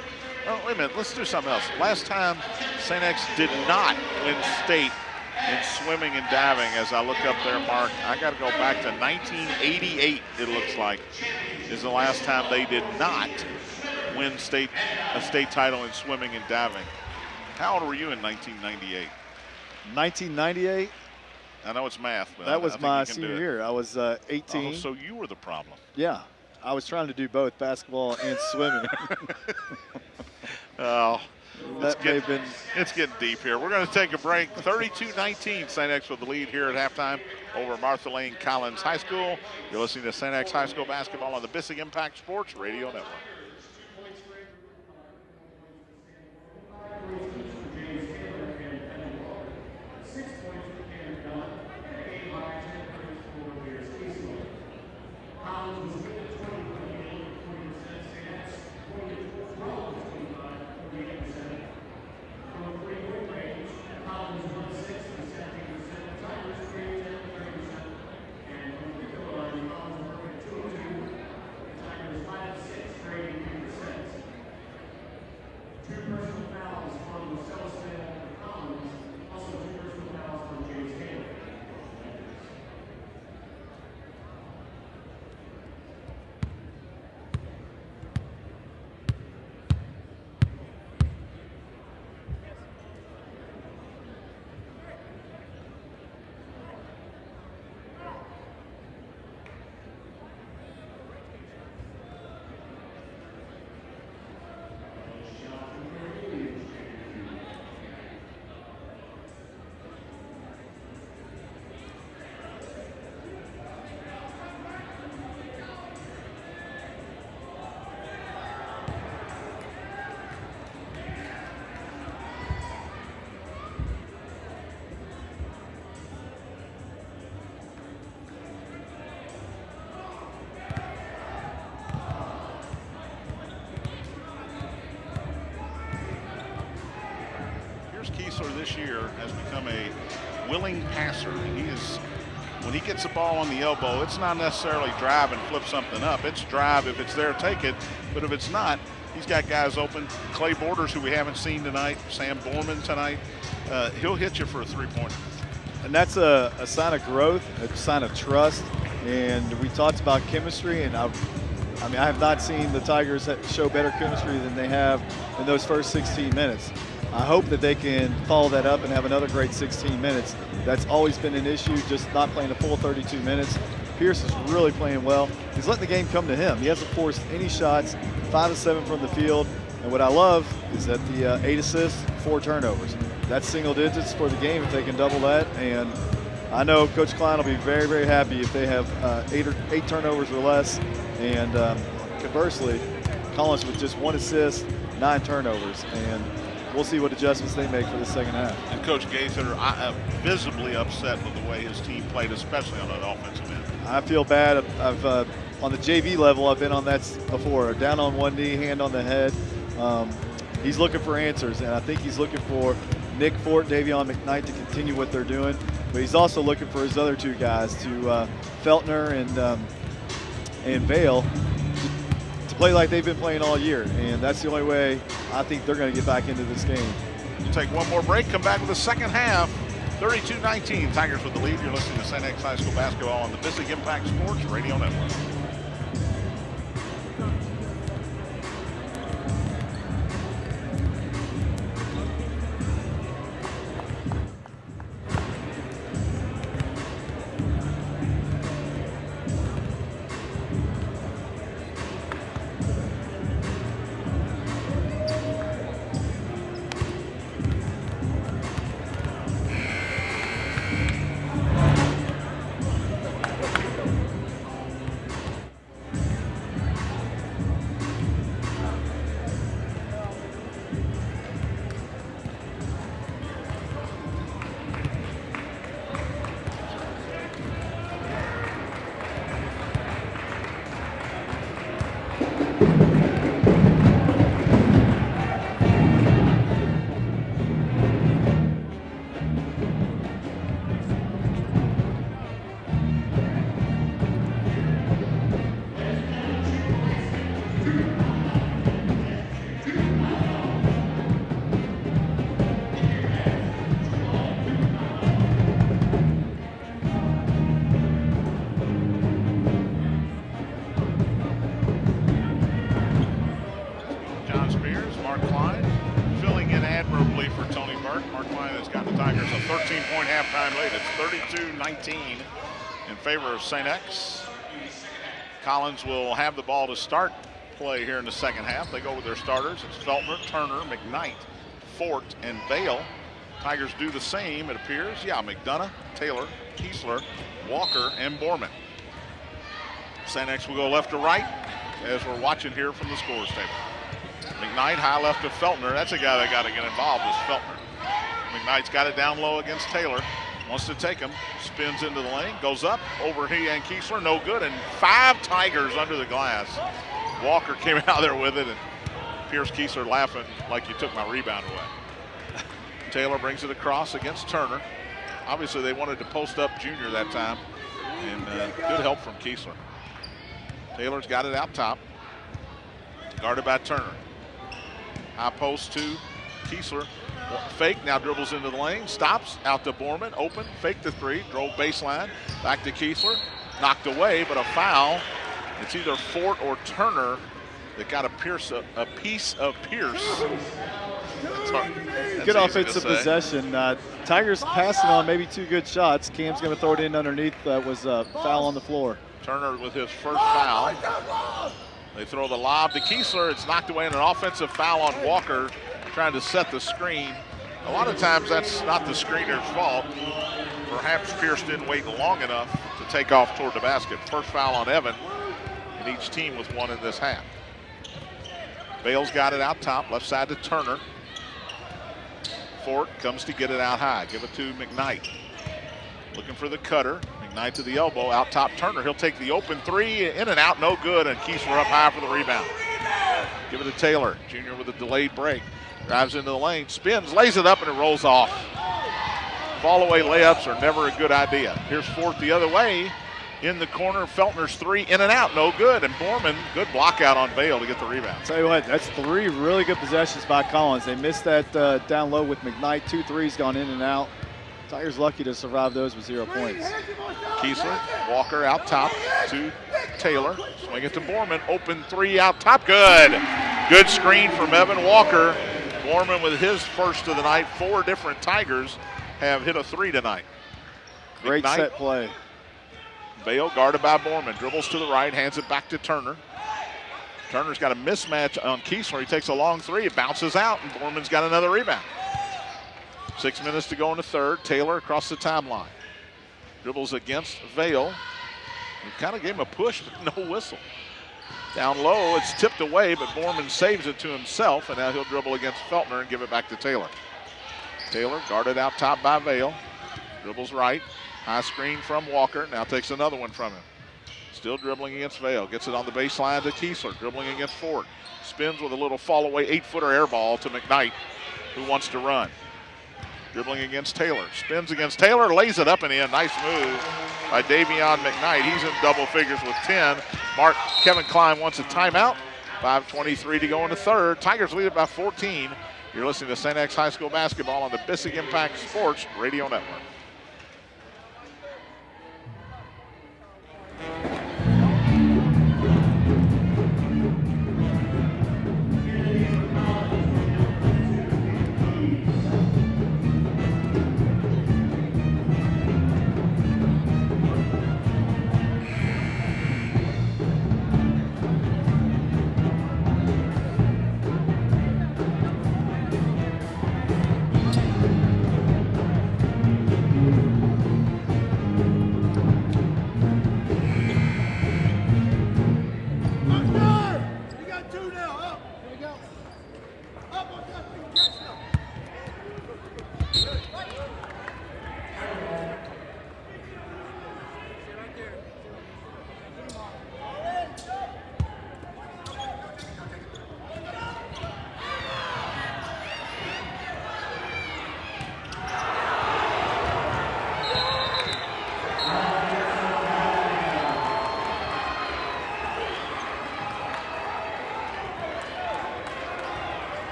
Oh, wait a minute, let's do something else. Last time St. X did not win state in swimming and diving. As I look up there, Mark, I got to go back to 1988, it looks like, is the last time they did not win a state title in swimming and diving. How old were you in 1998? 1998? I know it's math, but that was my senior year. I was 18. Oh, so you were the problem. Yeah, I was trying to do both basketball and swimming. Oh, it's getting deep here. We're going to take a break. 32-19, St. X with the lead here at halftime over Martha Lane Collins High School. You're listening to St. X High School basketball on the Bissing Impact Sports Radio Network. Kiesler this year has become a willing passer. When he gets the ball on the elbow, it's not necessarily drive and flip something up. It's drive. If it's there, take it. But if it's not, he's got guys open. Clay Borders, who we haven't seen tonight, Sam Borman tonight, he'll hit you for a three-pointer. And that's a sign of growth, a sign of trust. And we talked about chemistry, and I have not seen the Tigers show better chemistry than they have in those first 16 minutes. I hope that they can follow that up and have another great 16 minutes. That's always been an issue, just not playing a full 32 minutes. Pierce is really playing well. He's letting the game come to him. He hasn't forced any shots, 5 of 7 from the field. And what I love is that the 8 assists, 4 turnovers. That's single digits for the game if they can double that. And I know Coach Klein will be very, very happy if they have 8 turnovers or less. And conversely, Collins with just 1 assist, 9 turnovers. And we'll see what adjustments they make for the second half. And Coach Gaither visibly upset with the way his team played, especially on that offensive end. I feel bad. I've on the JV level, I've been on that before. Down on one knee, hand on the head. He's looking for answers, and I think he's looking for Nick Fort, Davion McKnight to continue what they're doing. But he's also looking for his other 2 guys, to Feltner and Vale, to play like they've been playing all year. And that's the only way I think they're going to get back into this game. We'll take one more break, come back with the second half. 32-19, Tigers with the lead. You're listening to St. X High School basketball on the Bissing Impact Sports Radio Network. Mark Klein filling in admirably for Tony Burke. Mark Klein has got the Tigers a 13-point halftime lead. It's 32-19 in favor of St. X. Collins will have the ball to start play here in the second half. They go with their starters. It's Feltner, Turner, McKnight, Fort, and Vale. Tigers do the same, it appears. Yeah, McDonough, Taylor, Kiesler, Walker, and Borman. St. X will go left to right as we're watching here from the scores table. McKnight high left to Feltner. That's a guy that got to get involved is Feltner. McKnight's got it down low against Taylor. Wants to take him. Spins into the lane. Goes up over he and Kiesler. No good. And 5 Tigers under the glass. Walker came out there with it. And Pierce Kiesler laughing like you took my rebound away. Taylor brings it across against Turner. Obviously they wanted to post up Junior that time. And good help from Kiesler. Taylor's got it out top. Guarded by Turner. High post to Kiesler. Fake, now dribbles into the lane. Stops, out to Borman. Open, fake the 3. Drove baseline. Back to Kiesler. Knocked away, but a foul. It's either Fort or Turner that got a piece of Pierce. Good offensive possession. Tigers passing on maybe 2 good shots. Cam's going to throw it in underneath. That was a foul on the floor. Turner with his first foul. They throw the lob to Kiesler. It's knocked away, and an offensive foul on Walker trying to set the screen. A lot of times that's not the screener's fault. Perhaps Pierce didn't wait long enough to take off toward the basket. First foul on Evan, and each team with 1 in this half. Bale's got it out top, left side to Turner. Fort comes to get it out high. Give it to McKnight. Looking for the cutter. McKnight to the elbow, out top Turner. He'll take the open 3, in and out, no good, and Kiesler up high for the rebound. Give it to Taylor, Junior with a delayed break. Drives into the lane, spins, lays it up, and it rolls off. Fall-away layups are never a good idea. Here's Fort the other way. In the corner, Feltner's 3, in and out, no good. And Borman, good block out on Vale to get the rebound. Tell you what, that's 3 really good possessions by Collins. They missed that down low with McKnight. 2 threes gone in and out. Tigers lucky to survive those with 0 points. Kiesler, Walker out top to Taylor. Swing it to Borman. Open 3 out top. Good. Good screen from Evan Walker. Borman with his first of the night. 4 different Tigers have hit a 3 tonight. Great McKnight, set play. Vale guarded by Borman. Dribbles to the right, hands it back to Turner. Turner's got a mismatch on Kiesler. He takes a long 3. It bounces out, and Borman's got another rebound. 6 minutes to go in the third. Taylor across the timeline. Dribbles against Vale. He kind of gave him a push, but no whistle. Down low, it's tipped away, but Borman saves it to himself, and now he'll dribble against Feltner and give it back to Taylor. Taylor guarded out top by Vale. Dribbles right. High screen from Walker. Now takes another one from him. Still dribbling against Vale. Gets it on the baseline to Kiesler. Dribbling against Ford. Spins with a little fall-away 8-footer air ball to McKnight, who wants to run. Dribbling against Taylor. Spins against Taylor. Lays it up and in. Nice move by Davion McKnight. He's in double figures with 10. Kevin Klein wants a timeout. 5:23 to go in the third. Tigers lead it by 14. You're listening to St. X High School basketball on the Bissig Impact Sports Radio Network.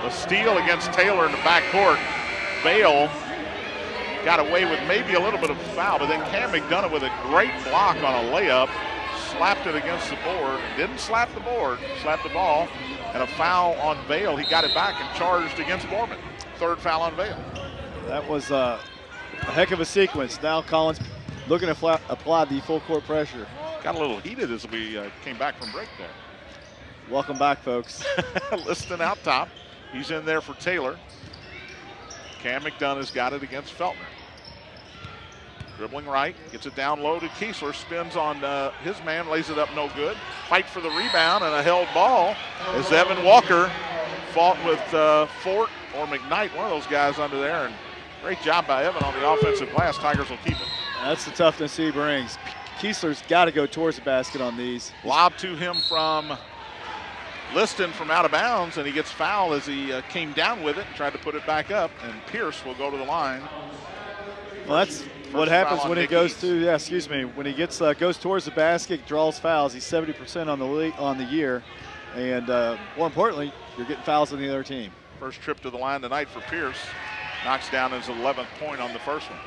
Steal against Taylor in the backcourt. Vale got away with maybe a little bit of a foul, but then Cam McDonough with a great block on a layup, slapped it against the board. Didn't slap the board, slapped the ball, and a foul on Vail. He got it back and charged against Borman. Third foul on Vail. That was a heck of a sequence. Now Collins looking to apply the full court pressure. Got a little heated as we came back from break there. Welcome back, folks. Liston out top. He's in there for Taylor. Cam McDonough's got it against Feltner. Dribbling right, gets it down low to Kiesler, spins on his man, lays it up no good. Fight for the rebound and a held ball as Evan Walker fought with Fort or McKnight, one of those guys under there. And great job by Evan on the offensive glass. Tigers will keep it. That's the toughness he brings. Kiesler's got to go towards the basket on these. Lob to him from Liston from out of bounds, and he gets fouled as he came down with it and tried to put it back up, and Pierce will go to the line. Well, that's what happens when he goes to, when he gets goes towards the basket, draws fouls. He's 70% on the year, and more importantly, you're getting fouls on the other team. First trip to the line tonight for Pierce. Knocks down his 11th point on the first one.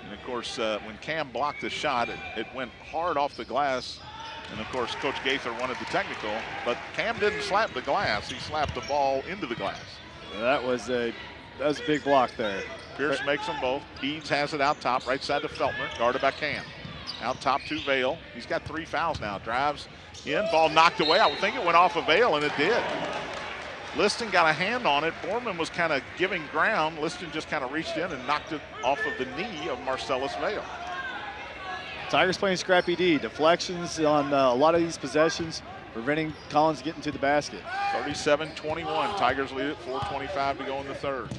And of course, when Cam blocked the shot, it went hard off the glass. And of course, Coach Gaither wanted the technical, but Cam didn't slap the glass. He slapped the ball into the glass. That was a big block there. Pierce makes them both. Eads has it out top, right side to Feltner, guarded by Cam. Out top to Vail. He's got 3 fouls now. Drives in, ball knocked away. I would think it went off of Vail, and it did. Liston got a hand on it. Borman was kind of giving ground. Liston just kind of reached in and knocked it off of the knee of Marcellus Vail. Tigers playing scrappy D. Deflections on a lot of these possessions, preventing Collins getting to the basket. 37-21. Tigers lead it. 4:25 to go in the third.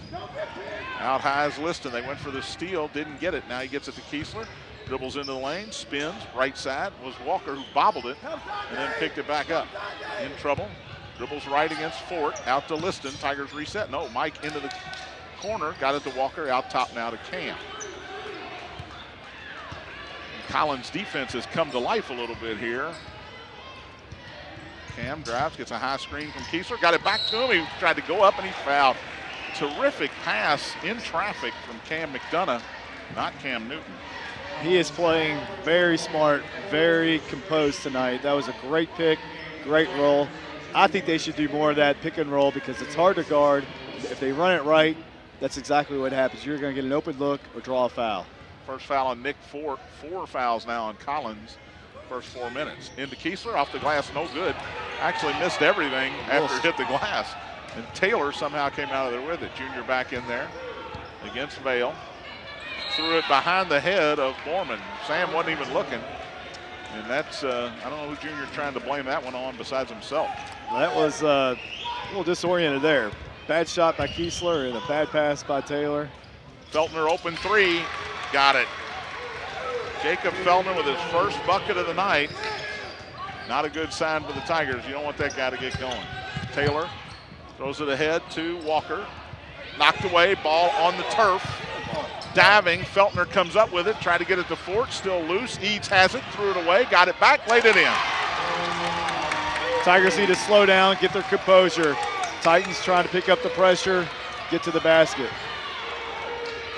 Out high is Liston. They went for the steal, didn't get it. Now he gets it to Kiesler. Dribbles into the lane, spins, right side. Was Walker who bobbled it and then picked it back up. In trouble. Dribbles right against Fort. Out to Liston. Tigers reset. No, Mike into the corner. Got it to Walker. Out top now to Cam. Collins' defense has come to life a little bit here. Cam drives, gets a high screen from Kiesler. Got it back to him. He tried to go up and he fouled. Terrific pass in traffic from Cam McDonough, not Cam Newton. He is playing very smart, very composed tonight. That was a great pick, great roll. I think they should do more of that pick and roll because it's hard to guard. If they run it right, that's exactly what happens. You're going to get an open look or draw a foul. First foul on Nick Fort. 4 fouls now on Collins. First 4 minutes. Into Kiesler, off the glass, no good. Actually missed everything after it hit the glass. And Taylor somehow came out of there with it. Junior back in there against Vail. Threw it behind the head of Borman. Sam wasn't even looking. And that's, I don't know who Junior's trying to blame that one on besides himself. That was a little disoriented there. Bad shot by Kiesler and a bad pass by Taylor. Feltner open 3, got it. Jacob Feltner with his first bucket of the night. Not a good sign for the Tigers. You don't want that guy to get going. Taylor throws it ahead to Walker. Knocked away, ball on the turf. Diving, Feltner comes up with it, tried to get it to Fort, still loose. Eads has it, threw it away, got it back, laid it in. Tigers need to slow down, get their composure. Titans trying to pick up the pressure, get to the basket.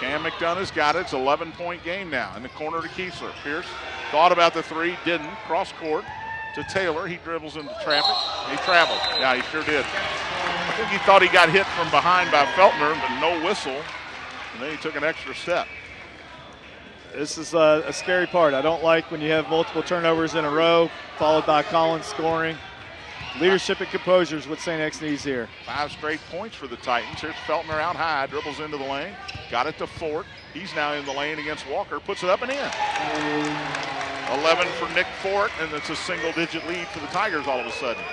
Cam McDonough's got it. It's an 11-point game now. In the corner to Kiesler. Pierce thought about the 3, didn't. Cross court to Taylor. He dribbles into traffic. He traveled. Yeah, he sure did. I think he thought he got hit from behind by Feltner, but no whistle. And then he took an extra step. This is a scary part. I don't like when you have multiple turnovers in a row, followed by Collins scoring. Leadership and composure is what St. X needs here. 5 straight points for the Titans. Here's Feltner out high, dribbles into the lane. Got it to Fort. He's now in the lane against Walker, puts it up and in. 11 for Nick Fort, and it's a single-digit lead for the Tigers all of a sudden.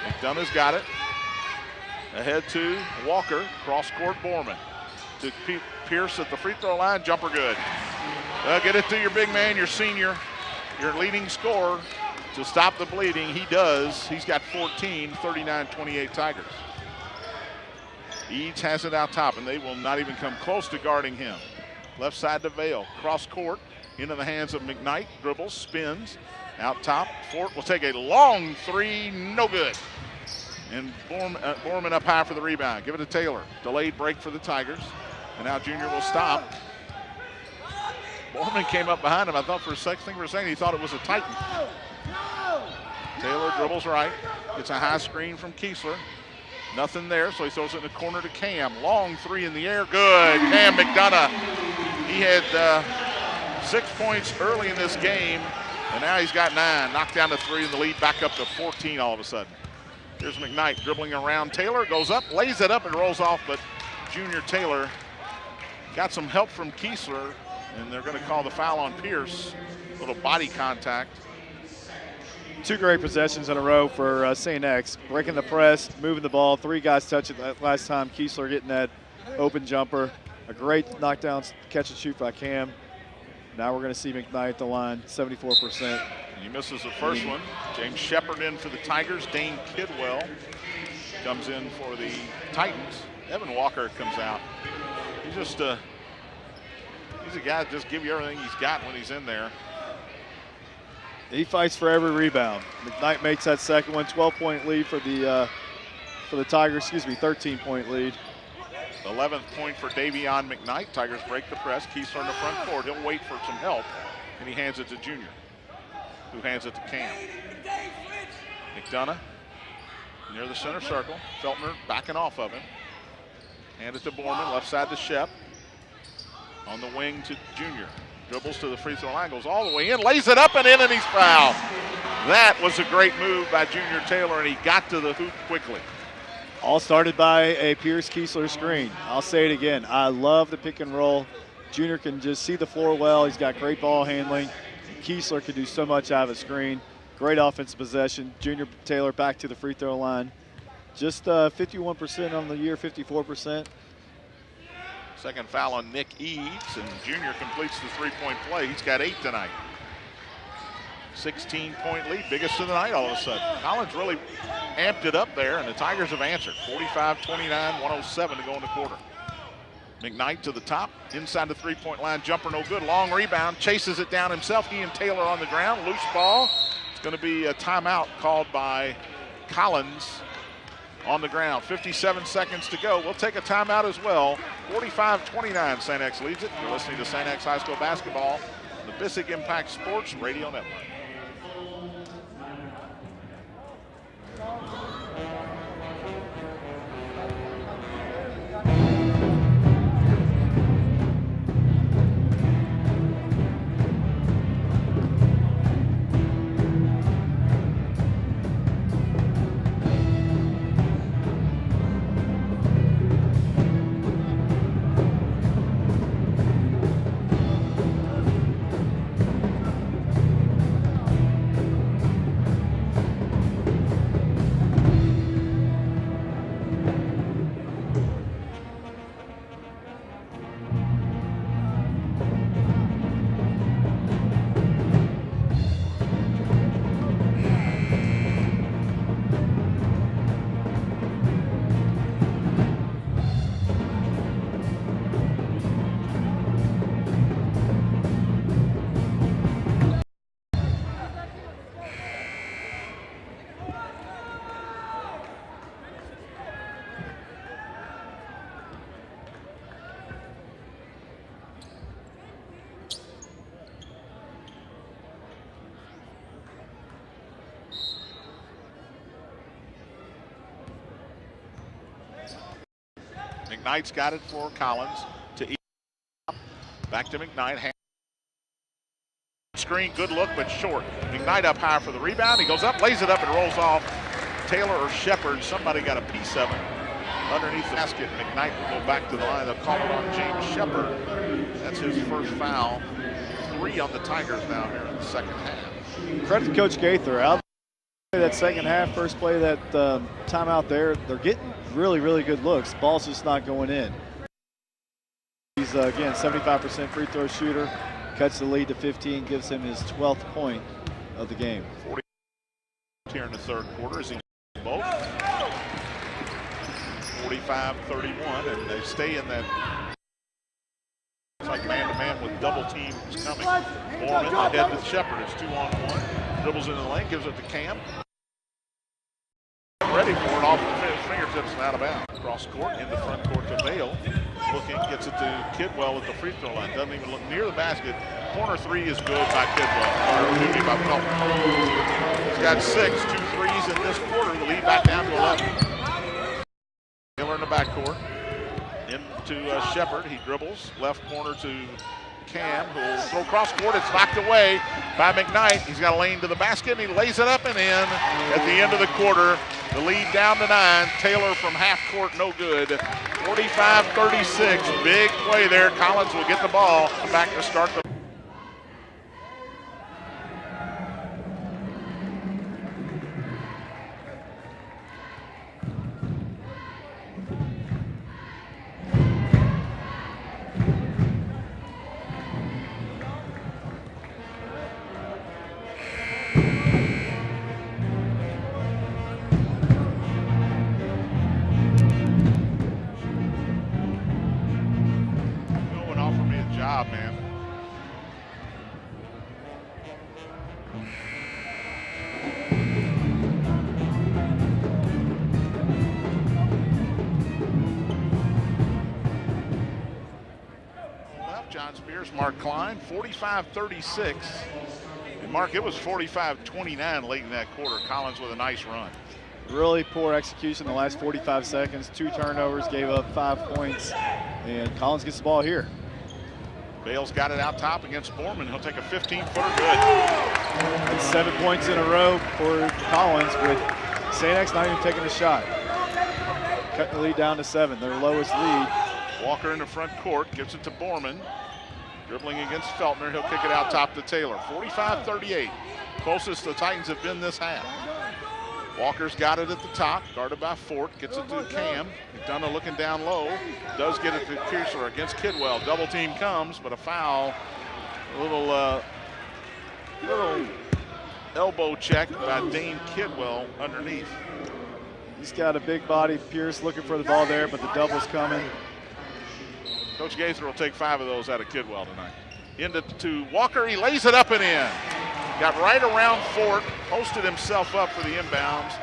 McDonough's got it. Ahead to Walker, cross-court Borman. To Pierce at the free throw line, jumper good. Get it to your big man, your senior, your leading scorer. To stop the bleeding, he does. He's got 14, 39-28 Tigers. Eads has it out top, and they will not even come close to guarding him. Left side to Vail, cross court, into the hands of McKnight. Dribbles, spins, out top. Fort will take a long 3, no good. And Borman up high for the rebound. Give it to Taylor. Delayed break for the Tigers. And now Junior will stop. Borman came up behind him. I thought for a second he thought it was a Titan. Taylor dribbles right. Gets a high screen from Kiesler. Nothing there, so he throws it in the corner to Cam. Long three in the air. Good. Cam McDonough. He had 6 points early in this game, and now he's got 9. Knocked down to 3, and the lead back up to 14 all of a sudden. Here's McKnight dribbling around Taylor. Goes up, lays it up, and rolls off, but Junior Taylor got some help from Kiesler, and they're going to call the foul on Pierce. A little body contact. 2 great possessions in a row for St. X. Breaking the press, moving the ball. 3 guys touch it last time. Kiesler getting that open jumper. A great knockdown catch and shoot by Cam. Now we're going to see McKnight at the line, 74%. He misses the first one. James Shepard in for the Tigers. Dane Kidwell comes in for the Titans. Evan Walker comes out. He's just he's a guy that just give you everything he's got when he's in there. He fights for every rebound. McKnight makes that second one. 12-point lead for the Tigers. 13-point lead. 11th point for Davion McKnight. Tigers break the press. Kiesler in the front court. He'll wait for some help, and he hands it to Junior, who hands it to Cam. McDonough near the center circle. Feltner backing off of him. Hand it to Borman. Left side to Shep. On the wing to Junior. Dribbles to the free throw line, goes all the way in, lays it up and in, and he's fouled. That was a great move by Junior Taylor, and he got to the hoop quickly. All started by a Pierce Kiesler screen. I'll say it again. I love the pick and roll. Junior can just see the floor well. He's got great ball handling. Kiesler can do so much out of a screen. Great offensive possession. Junior Taylor back to the free throw line. Just 51% on the year, 54%. Second foul on Nick Eads, and Junior completes the three-point play. He's got 8 tonight. 16-point lead, biggest of the night all of a sudden. Collins really amped it up there, and the Tigers have answered. 45-29, 107 to go in the quarter. McKnight to the top, inside the three-point line, jumper no good. Long rebound, chases it down himself. He and Taylor on the ground, loose ball. It's going to be a timeout called by Collins. On the ground, 57 seconds to go. We'll take a timeout as well. 45-29, St. X leads it. You're listening to St. X High School basketball, the Bissig Impact Sports Radio Network. McKnight's got it for Collins to eat. Back to McKnight. Screen, good look, but short. McKnight up high for the rebound. He goes up, lays it up, and rolls off. Taylor or Shepard, somebody got a piece of it underneath the basket. McKnight will go back to the line. They'll call it on James Shepard. That's his first foul. 3 on the Tigers now here in the second half. Credit to Coach Gaither. Out that second half, first play of that timeout there, they're getting really, really good looks. Ball's just not going in. He's, again, 75% free throw shooter. Cuts the lead to 15, gives him his 12th point of the game. 40 here in the third quarter as he both. 45-31, and they stay in that. It's like man-to-man with double teams coming. Borman ahead to Shepard. It's 2-on-1. Dribbles into the lane, gives it to Cam. ready for it off his fingertips and out of bounds. Cross court, into front court to Vail. Looking, gets it to Kidwell at the free throw line. Doesn't even look near the basket. Corner three is good by Kidwell. He's got 6, 2 threes in this quarter. The lead back down to 11. Miller in the backcourt. Into Shepard. He dribbles. Left corner to Cam, who will throw cross court. It's knocked away by McKnight. He's got a lane to the basket, and he lays it up and in at the end of the quarter. The lead down to 9. Taylor from half court, no good. 45-36. Big play there. Collins will get the ball back to start the. Man. Left, John Spears, Mark Klein, 45-36. And Mark, it was 45-29 late in that quarter. Collins with a nice run. Really poor execution in the last 45 seconds. 2 turnovers, gave up 5 points, and Collins gets the ball here. Bale's got it out top against Borman. He'll take a 15-footer good. That's 7 points in a row for Collins, with St. X not even taking a shot. Cutting the lead down to 7, their lowest lead. Walker in the front court, gives it to Borman. Dribbling against Feltner, he'll kick it out top to Taylor. 45-38, closest the Titans have been this half. Walker's got it at the top, guarded by Fort, gets it to Cam. McDonough looking down low, does get it to Piercer against Kidwell. Double team comes, but a foul. A little elbow check by Dane Kidwell underneath. He's got a big body. Pierce looking for the ball there, but the double's coming. Coach Gaither will take 5 of those out of Kidwell tonight. Into to Walker, he lays it up and in. Got right around Fort, posted himself up for the inbounds,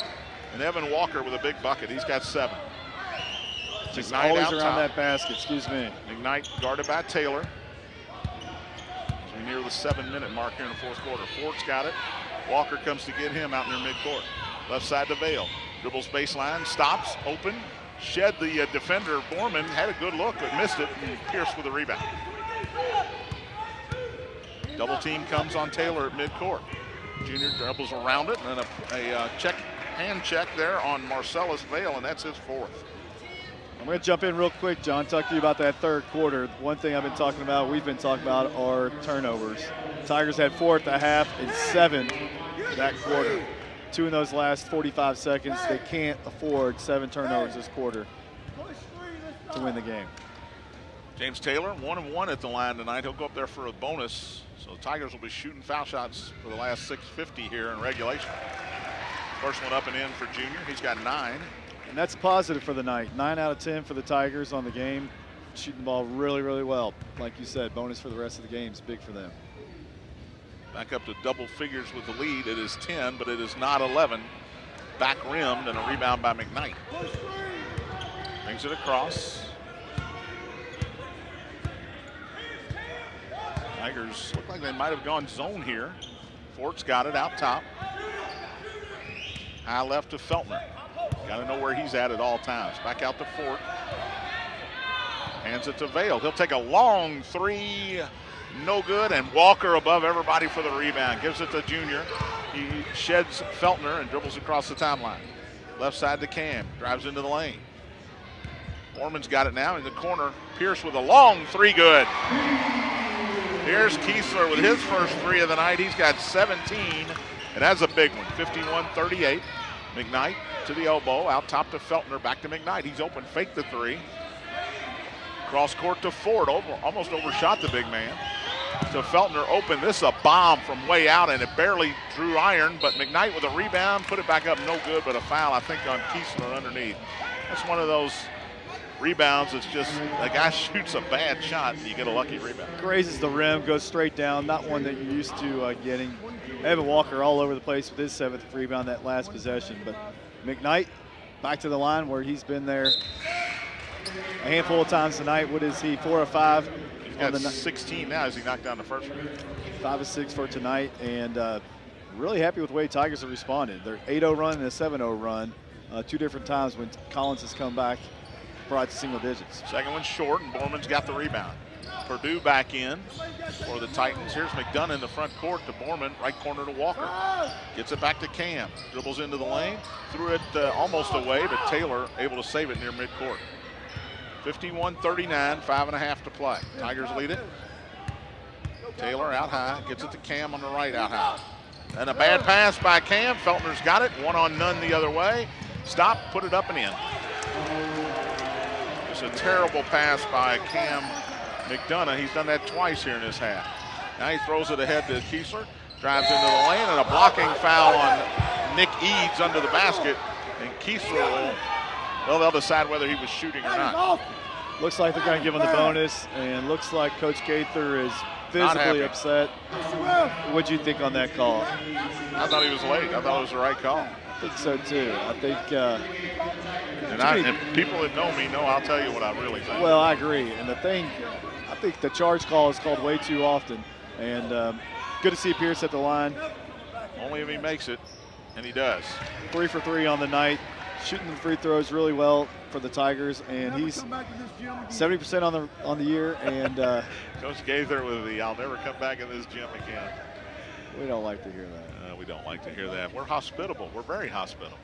and Evan Walker with a big bucket. He's got 7. Just always around top. That basket, excuse me. McKnight guarded by Taylor. As we near the 7-minute mark here in the fourth quarter. Fort's got it. Walker comes to get him out near midcourt. Left side to Vail. Dribbles baseline, stops, open, shed the defender. Borman had a good look, but missed it. And Pierce with a rebound. Double team comes on Taylor at midcourt. Junior dribbles around it, and then a hand check there on Marcellus Vail, and that's his 4th. I'm going to jump in real quick, John, talk to you about that third quarter. One thing I've been talking about, we've been talking about, are turnovers. Tigers had 4 at the half and 7 that quarter. 2 in those last 45 seconds. They can't afford 7 turnovers this quarter to win the game. James Taylor, 1-1 at the line tonight. He'll go up there for a bonus. So the Tigers will be shooting foul shots for the last 6:50 here in regulation. First one up and in for Junior. He's got 9. And that's positive for the night. 9 out of 10 for the Tigers on the game. Shooting the ball really, really well. Like you said, bonus for the rest of the game is big for them. Back up to double figures with the lead. It is 10, but it is not 11. Back rimmed and a rebound by McKnight. Brings it across. Tigers look like they might have gone zone here. Fort's got it out top. High left to Feltner. Got to know where he's at all times. Back out to Fort. Hands it to Vail. He'll take a long 3. No good, and Walker above everybody for the rebound. Gives it to Junior. He sheds Feltner and dribbles across the timeline. Left side to Cam. Drives into the lane. Borman's got it now in the corner. Pierce with a long 3, good. Here's Kiesler with his first 3 of the night. He's got 17, and that's a big one. 51-38. McKnight to the elbow, out top to Feltner, back to McKnight. He's open, fake the 3. Cross court to Ford, almost overshot the big man. To Feltner, open. This is a bomb from way out, and it barely drew iron, but McKnight with a rebound, put it back up, no good, but a foul, I think, on Kiesler underneath. That's one of those rebounds. It's just a guy shoots a bad shot and you get a lucky rebound. Grazes the rim, goes straight down. Not one that you're used to getting. Evan Walker all over the place with his 7th rebound that last possession, but McKnight back to the line where he's been there a handful of times tonight. What is he, 4 or 5? He's got 16 now as he knocked down the first one. 5 of 6 for tonight, and really happy with the way Tigers have responded. They're 8-0 run and a 7-0 run, 2 different times when Collins has come back, brought to single digits. Second one short, and Borman's got the rebound. Purdue back in for the Titans. Here's McDonough in the front court to Borman, right corner to Walker. Gets it back to Cam, dribbles into the lane, threw it almost away, but Taylor able to save it near midcourt. 51-39, 5.5 to play. Tigers lead it. Taylor out high, gets it to Cam on the right out high. And a bad pass by Cam. Feltner's got it, 1-on-none the other way. Stop, put it up and in. It's a terrible pass by Cam McDonough. He's done that twice here in this half. Now he throws it ahead to Kiesler, drives into the lane, and a blocking foul on Nick Eads under the basket. And Kiesler, well, they'll decide whether he was shooting or not. Looks like they're going to give him the bonus, and looks like Coach Gaither is visibly upset. What'd you think on that call? I thought he was late. I thought it was the right call. I think so too. I think. And people that know me know I'll tell you what I really think. Well, I agree. And the thing, I think the charge call is called way too often. And good to see Pierce at the line. Only if he makes it, and he does. 3 for 3 on the night. Shooting the free throws really well for the Tigers, and he's 70% on the year. And Coach Gaither with the "I'll never come back in this gym again." We don't like to hear that. We don't like to hear that. We're hospitable. We're very hospitable.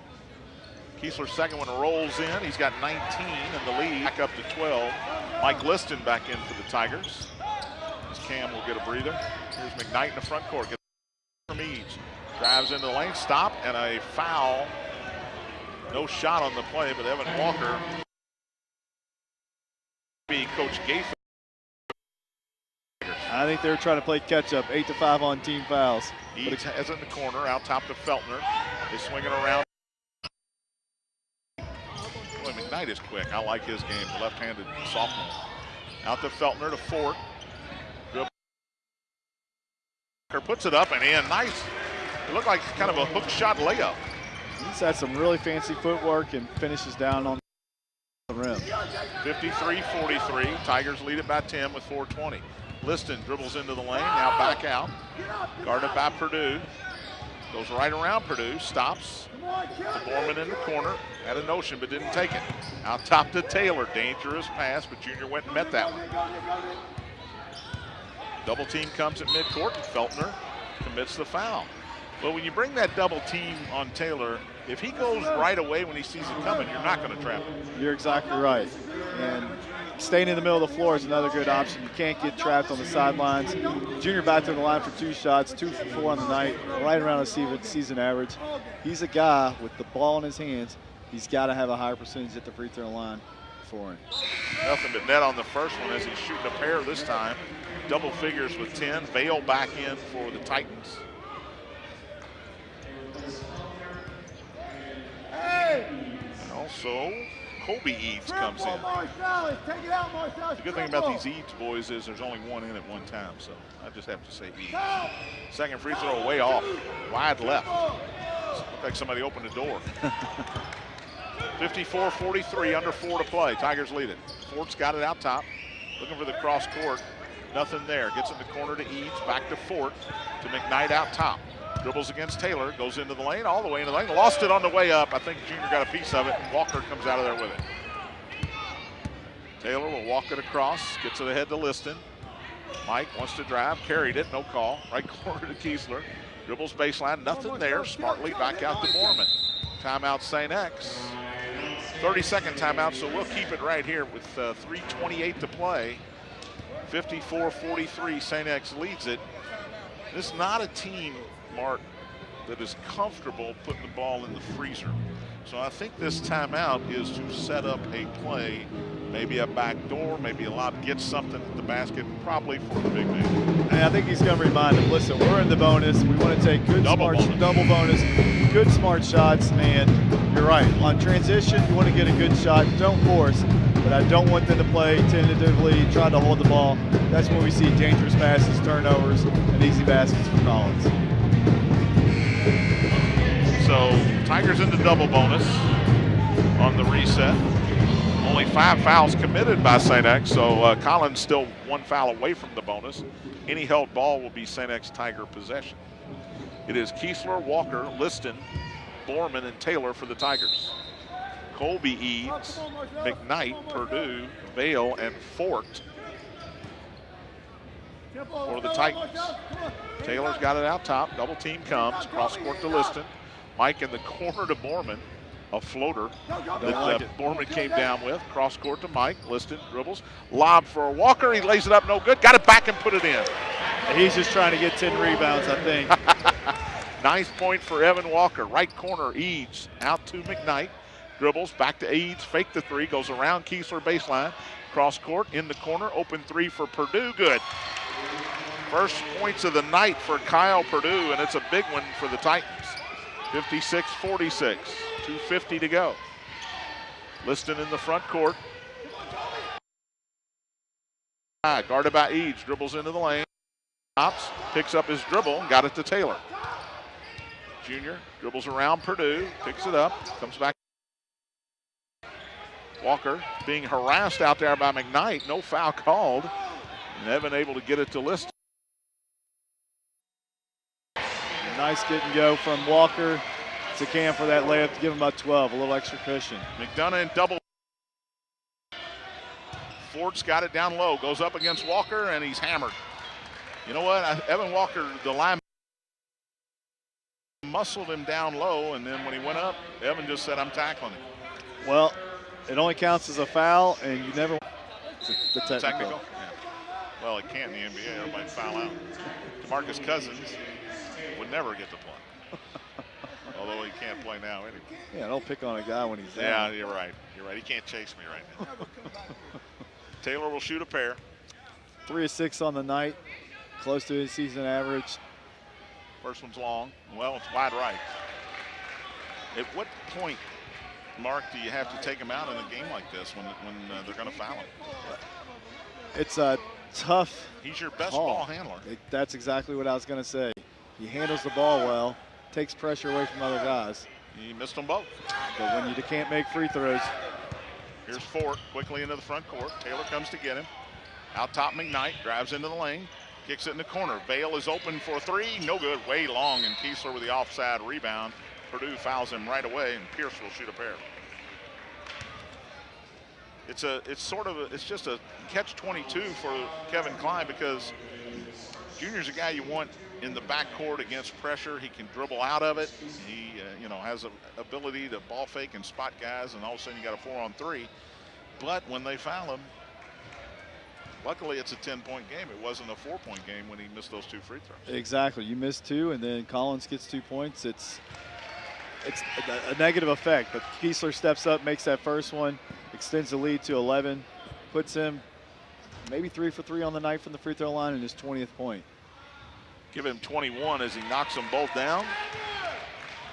Kiesler's second one rolls in. He's got 19 in the lead, back up to 12. Mike Liston back in for the Tigers. As Cam will get a breather. Here's McKnight in the front court. Gets from Eads. Drives into the lane, stop, and a foul. No shot on the play, but Evan Walker. Coach Gaither. I think they're trying to play catch-up, 8-5 on team fouls. Eads has it in the corner, out top to Feltner. They swing it around. Boy, McKnight is quick. I like his game, the left-handed sophomore. Out to Feltner to Fort. Puts it up and in. Nice. It looked like kind of a hook shot layup. He's had some really fancy footwork and finishes down on the rim. 53-43. Tigers lead it by 10 with 4:20. Liston dribbles into the lane, now back out. Guarded by Purdue. Goes right around Purdue, stops. Borman in the corner, had a notion but didn't take it. Out top to Taylor, dangerous pass, but Junior went and met that one. Double team comes at midcourt, and Feltner commits the foul. Well, when you bring that double team on Taylor, if he goes right away when he sees it coming, you're not going to trap him. You're exactly right. And staying in the middle of the floor is another good option. You can't get trapped on the sidelines. Junior back to the line for 2 shots, 2 for 4 on the night, right around a season average. He's a guy with the ball in his hands. He's got to have a higher percentage at the free throw line for him. Nothing but net on the first one as he's shooting a pair this time. Double figures with 10. Vail back in for the Titans. And also, Kobe Eads comes in. The good thing about these Eads boys is there's only one in at one time, so I just have to say Eads. Second free throw way off, wide left. Looked like somebody opened the door. 54-43, under 4 to play. Tigers lead it. Fort's got it out top, looking for the cross court. Nothing there. Gets in the corner to Eads, back to Fort, to McKnight out top. Dribbles against Taylor, goes into the lane, all the way into the lane. Lost it on the way up. I think Junior got a piece of it. Walker comes out of there with it. Taylor will walk it across, gets it ahead to Liston. Mike wants to drive, carried it, no call. Right corner to Kiesler. Dribbles baseline, nothing there. Smartly back out to Borman. Timeout St. X. 30-second timeout, so we'll keep it right here with 3:28 to play. 54-43, St. X leads it. This is not a team, Mark, that is comfortable putting the ball in the freezer. So I think this timeout is to set up a play, maybe a back door, maybe get something at the basket, probably for the big man. And I think he's going to remind him, listen, we're in the bonus. We want to take good double bonus, good smart shots. And you're right, on transition, you want to get a good shot. Don't force, but I don't want them to play tentatively, try to hold the ball. That's when we see dangerous passes, turnovers, and easy baskets for Collins. So Tigers in the double bonus. on the reset. Only 5 fouls committed by St. X, so Collins still 1 foul away from the bonus. Any held ball will be St. X Tiger possession. It is Kiesler, Walker, Liston, Borman, and Taylor for the Tigers. Colby, Eads, McKnight, Purdue, Vale, and Fort for the Titans. Taylor's got it out top. Double team comes. Cross court to Liston. Mike in the corner to Borman. A floater that Borman came down with. Cross court to Mike. Liston dribbles. Lob for Walker. He lays it up. No good. Got it back and put it in. He's just trying to get 10 rebounds, I think. Nice point for Evan Walker. Right corner, Eads out to McKnight. Dribbles back to Eads. Fake the 3. Goes around Kiesler baseline. Cross court in the corner. Open 3 for Purdue. Good. First points of the night for Kyle Purdue, and it's a big one for the Titans. 56-46. 2:50 to go. Liston in the front court. Guarded by Eads. Dribbles into the lane. Stops. Picks up his dribble. Got it to Taylor. Junior dribbles around Purdue. Picks it up. Comes back. Walker being harassed out there by McKnight. No foul called. And Evan able to get it to Liston. Nice get and go from Walker to Cam for that layup to give him about 12, a little extra cushion. McDonough in double. Ford's got it down low, goes up against Walker, and he's hammered. You know what? Evan Walker, the line muscled him down low, and then when he went up, Evan just said, I'm tackling him. Well, it only counts as a foul, and you never. The technical. Yeah. Well, it can't in the NBA. Everybody foul out. DeMarcus Cousins would never get to play. Although he can't play now anyway. Yeah, don't pick on a guy when he's down. Yeah, you're right. You're right. He can't chase me right now. Taylor will shoot a pair. 3 of 6 on the night, close to his season average. First one's long. Well, it's wide right. At what point, Mark, do you have to take him out in a game like this when they're going to foul him? It's a tough He's your best call. ball handler. That's exactly what I was going to say. He handles the ball well, takes pressure away from other guys. He missed them both. But when you can't make free throws. Here's Fort quickly into the front court. Taylor comes to get him. Out top, McKnight drives into the lane. Kicks it in the corner. Vale is open for 3. No good. Way long, and Kiesler with the offside rebound. Purdue fouls him right away, and Pierce will shoot a pair. It's just a catch-22 for Kevin Klein because Junior's a guy you want in the backcourt against pressure. He can dribble out of it. He has an ability to ball fake and spot guys, and all of a sudden you got a 4-on-3. But when they foul him, luckily it's a 10-point game. It wasn't a 4-point game when he missed those 2 free throws. Exactly. You miss 2, and then Collins gets 2 points. It's a negative effect, but Kiesler steps up, makes that first one, extends the lead to 11, puts him maybe 3 for 3 on the night from the free throw line, and his 20th point. Give him 21 as he knocks them both down.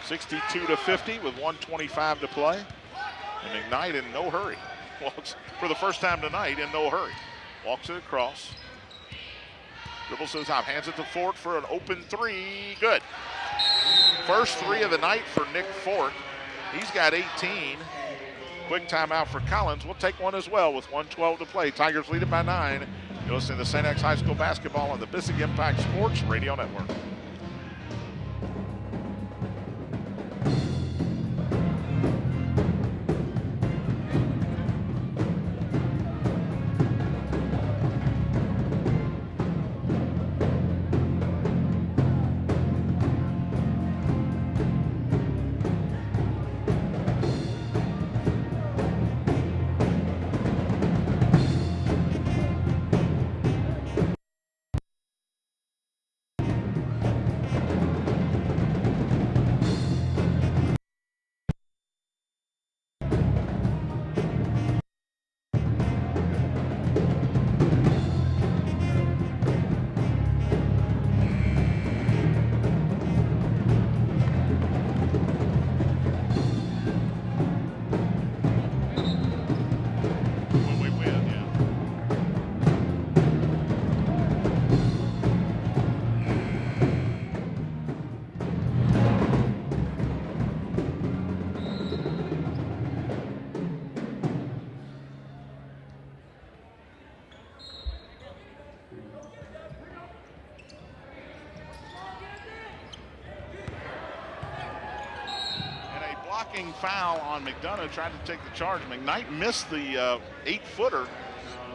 62-50 with 1:25 to play. And McKnight in no hurry. Well, for the first time tonight, in no hurry. Walks it across. Dribbles to the top, hands it to Fort for an open 3. Good. First 3 of the night for Nick Fort. He's got 18. Quick timeout for Collins. We'll take one as well with 1:12 to play. Tigers lead it by 9. You're listening to St. X High School basketball on the Bissig Impact Sports Radio Network. threatening foul on McDonough, tried to take the charge. McKnight missed the 8-footer.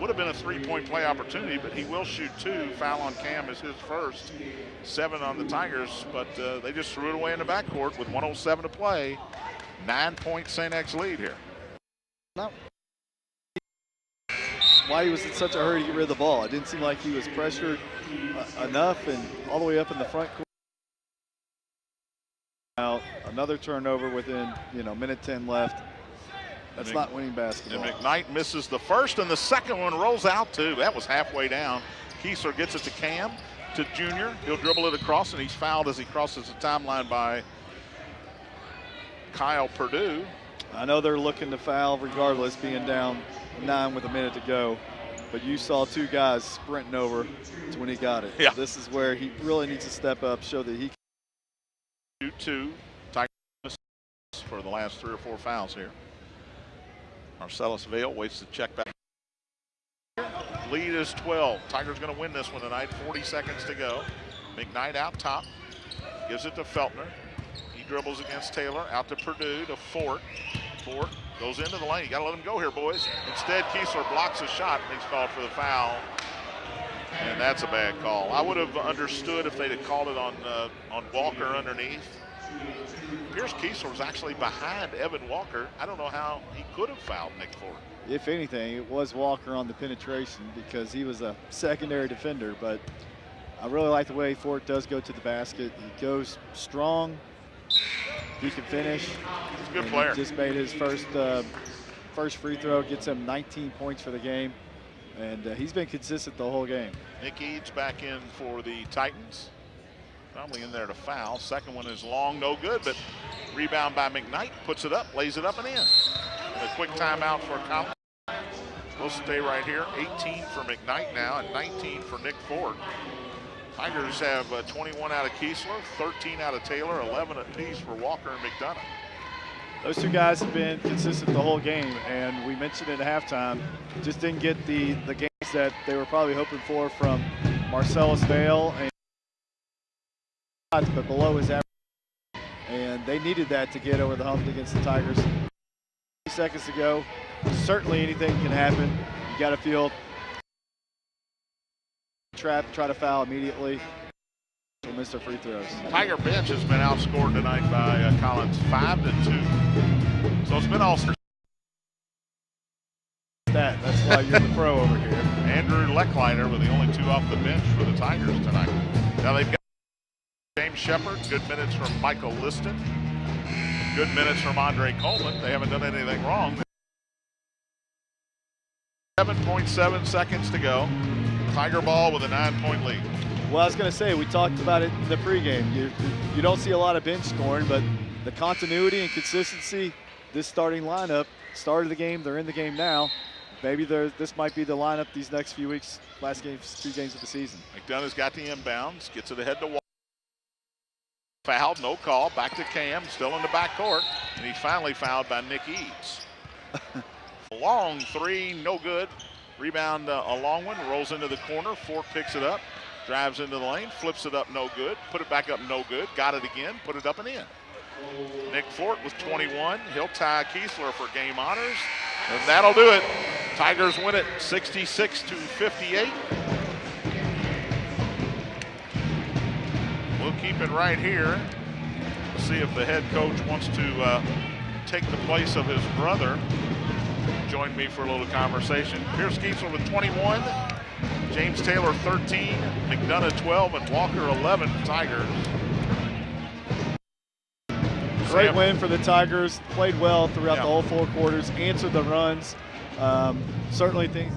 Would have been a 3-point play opportunity, but he will shoot 2. Foul on Cam is his first. 7 on the Tigers, but they just threw it away in the backcourt with 1:07 to play. 9-point St. X lead here. No. Why he was in such a hurry to get rid of the ball. It didn't seem like he was pressured enough, and all the way up in the front court. Now another turnover within minute 10 left. That's not winning basketball. And McKnight misses the first, and the second one rolls out too. That was halfway down. Kiesler gets it to Cam, to Junior. He'll dribble it across, and he's fouled as he crosses the timeline by Kyle Purdue. I know they're looking to foul regardless, being down 9 with a minute to go. But you saw 2 guys sprinting over to when he got it. Yeah. This is where he really needs to step up, show that he can. Shoot 2. Tigers for the last 3 or 4 fouls here. Marcellus Vale waits to check back. Lead is 12. Tigers going to win this one tonight. 40 seconds to go. McKnight out top. Gives it to Feltner. He dribbles against Taylor. Out to Purdue to Fort. Fort goes into the lane. You got to let him go here, boys. Instead, Kiesler blocks a shot, and he's called for the foul. And that's a bad call. I would have understood if they'd have called it on Walker underneath. Pierce Kiesler was actually behind Evan Walker. I don't know how he could have fouled Nick Fort. If anything, it was Walker on the penetration because he was a secondary defender, but I really like the way Fort does go to the basket. He goes strong. He can finish. He's a good player. He just made his first free throw, gets him 19 points for the game, and he's been consistent the whole game. Nick Eads back in for the Titans. Probably in there to foul. Second one is long, no good, but rebound by McKnight, puts it up, lays it up and in. And a quick timeout for Collins. We'll stay right here. 18 for McKnight now and 19 for Nick Ford. Tigers have 21 out of Kiesler, 13 out of Taylor, 11 apiece for Walker and McDonough. Those 2 guys have been consistent the whole game, and we mentioned it at halftime, just didn't get the games that they were probably hoping for from Marcellus Vale, but below his average, and they needed that to get over the hump against the Tigers. 30 seconds to go. Certainly anything can happen. You got to feel trapped, try to foul immediately. We'll miss their free throws. Tiger bench has been outscored tonight by Collins 5-2. So it's been all that's why you're the pro over here. Andrew Leckliner with the only 2 off the bench for the Tigers tonight. Now they've got James Shepard, good minutes from Michael Liston, good minutes from Andre Coleman. They haven't done anything wrong. 7.7 seconds to go. Tiger ball with a 9-point lead. Well, I was going to say, we talked about it in the pregame. You don't see a lot of bench scoring, but the continuity and consistency, this starting lineup started the game. They're in the game now. Maybe this might be the lineup these next few weeks, last 2 games of the season. McDonough's got the inbounds, gets it ahead to Walker. Fouled, no call, back to Cam, still in the backcourt, and he's finally fouled by Nick Eads. Long 3, no good. Rebound, a long one, rolls into the corner. Fort picks it up, drives into the lane, flips it up, no good. Put it back up, no good. Got it again, put it up and in. Nick Fort with 21. He'll tie Kiesler for game honors, and that'll do it. Tigers win it 66-58. We'll keep it right here. See if the head coach wants to take the place of his brother. Join me for a little conversation. Pierce Kiesler with 21, James Taylor 13, McDonough 12, and Walker 11 Tigers. Great win for the Tigers. Played well throughout the whole 4 quarters, answered the runs. Certainly things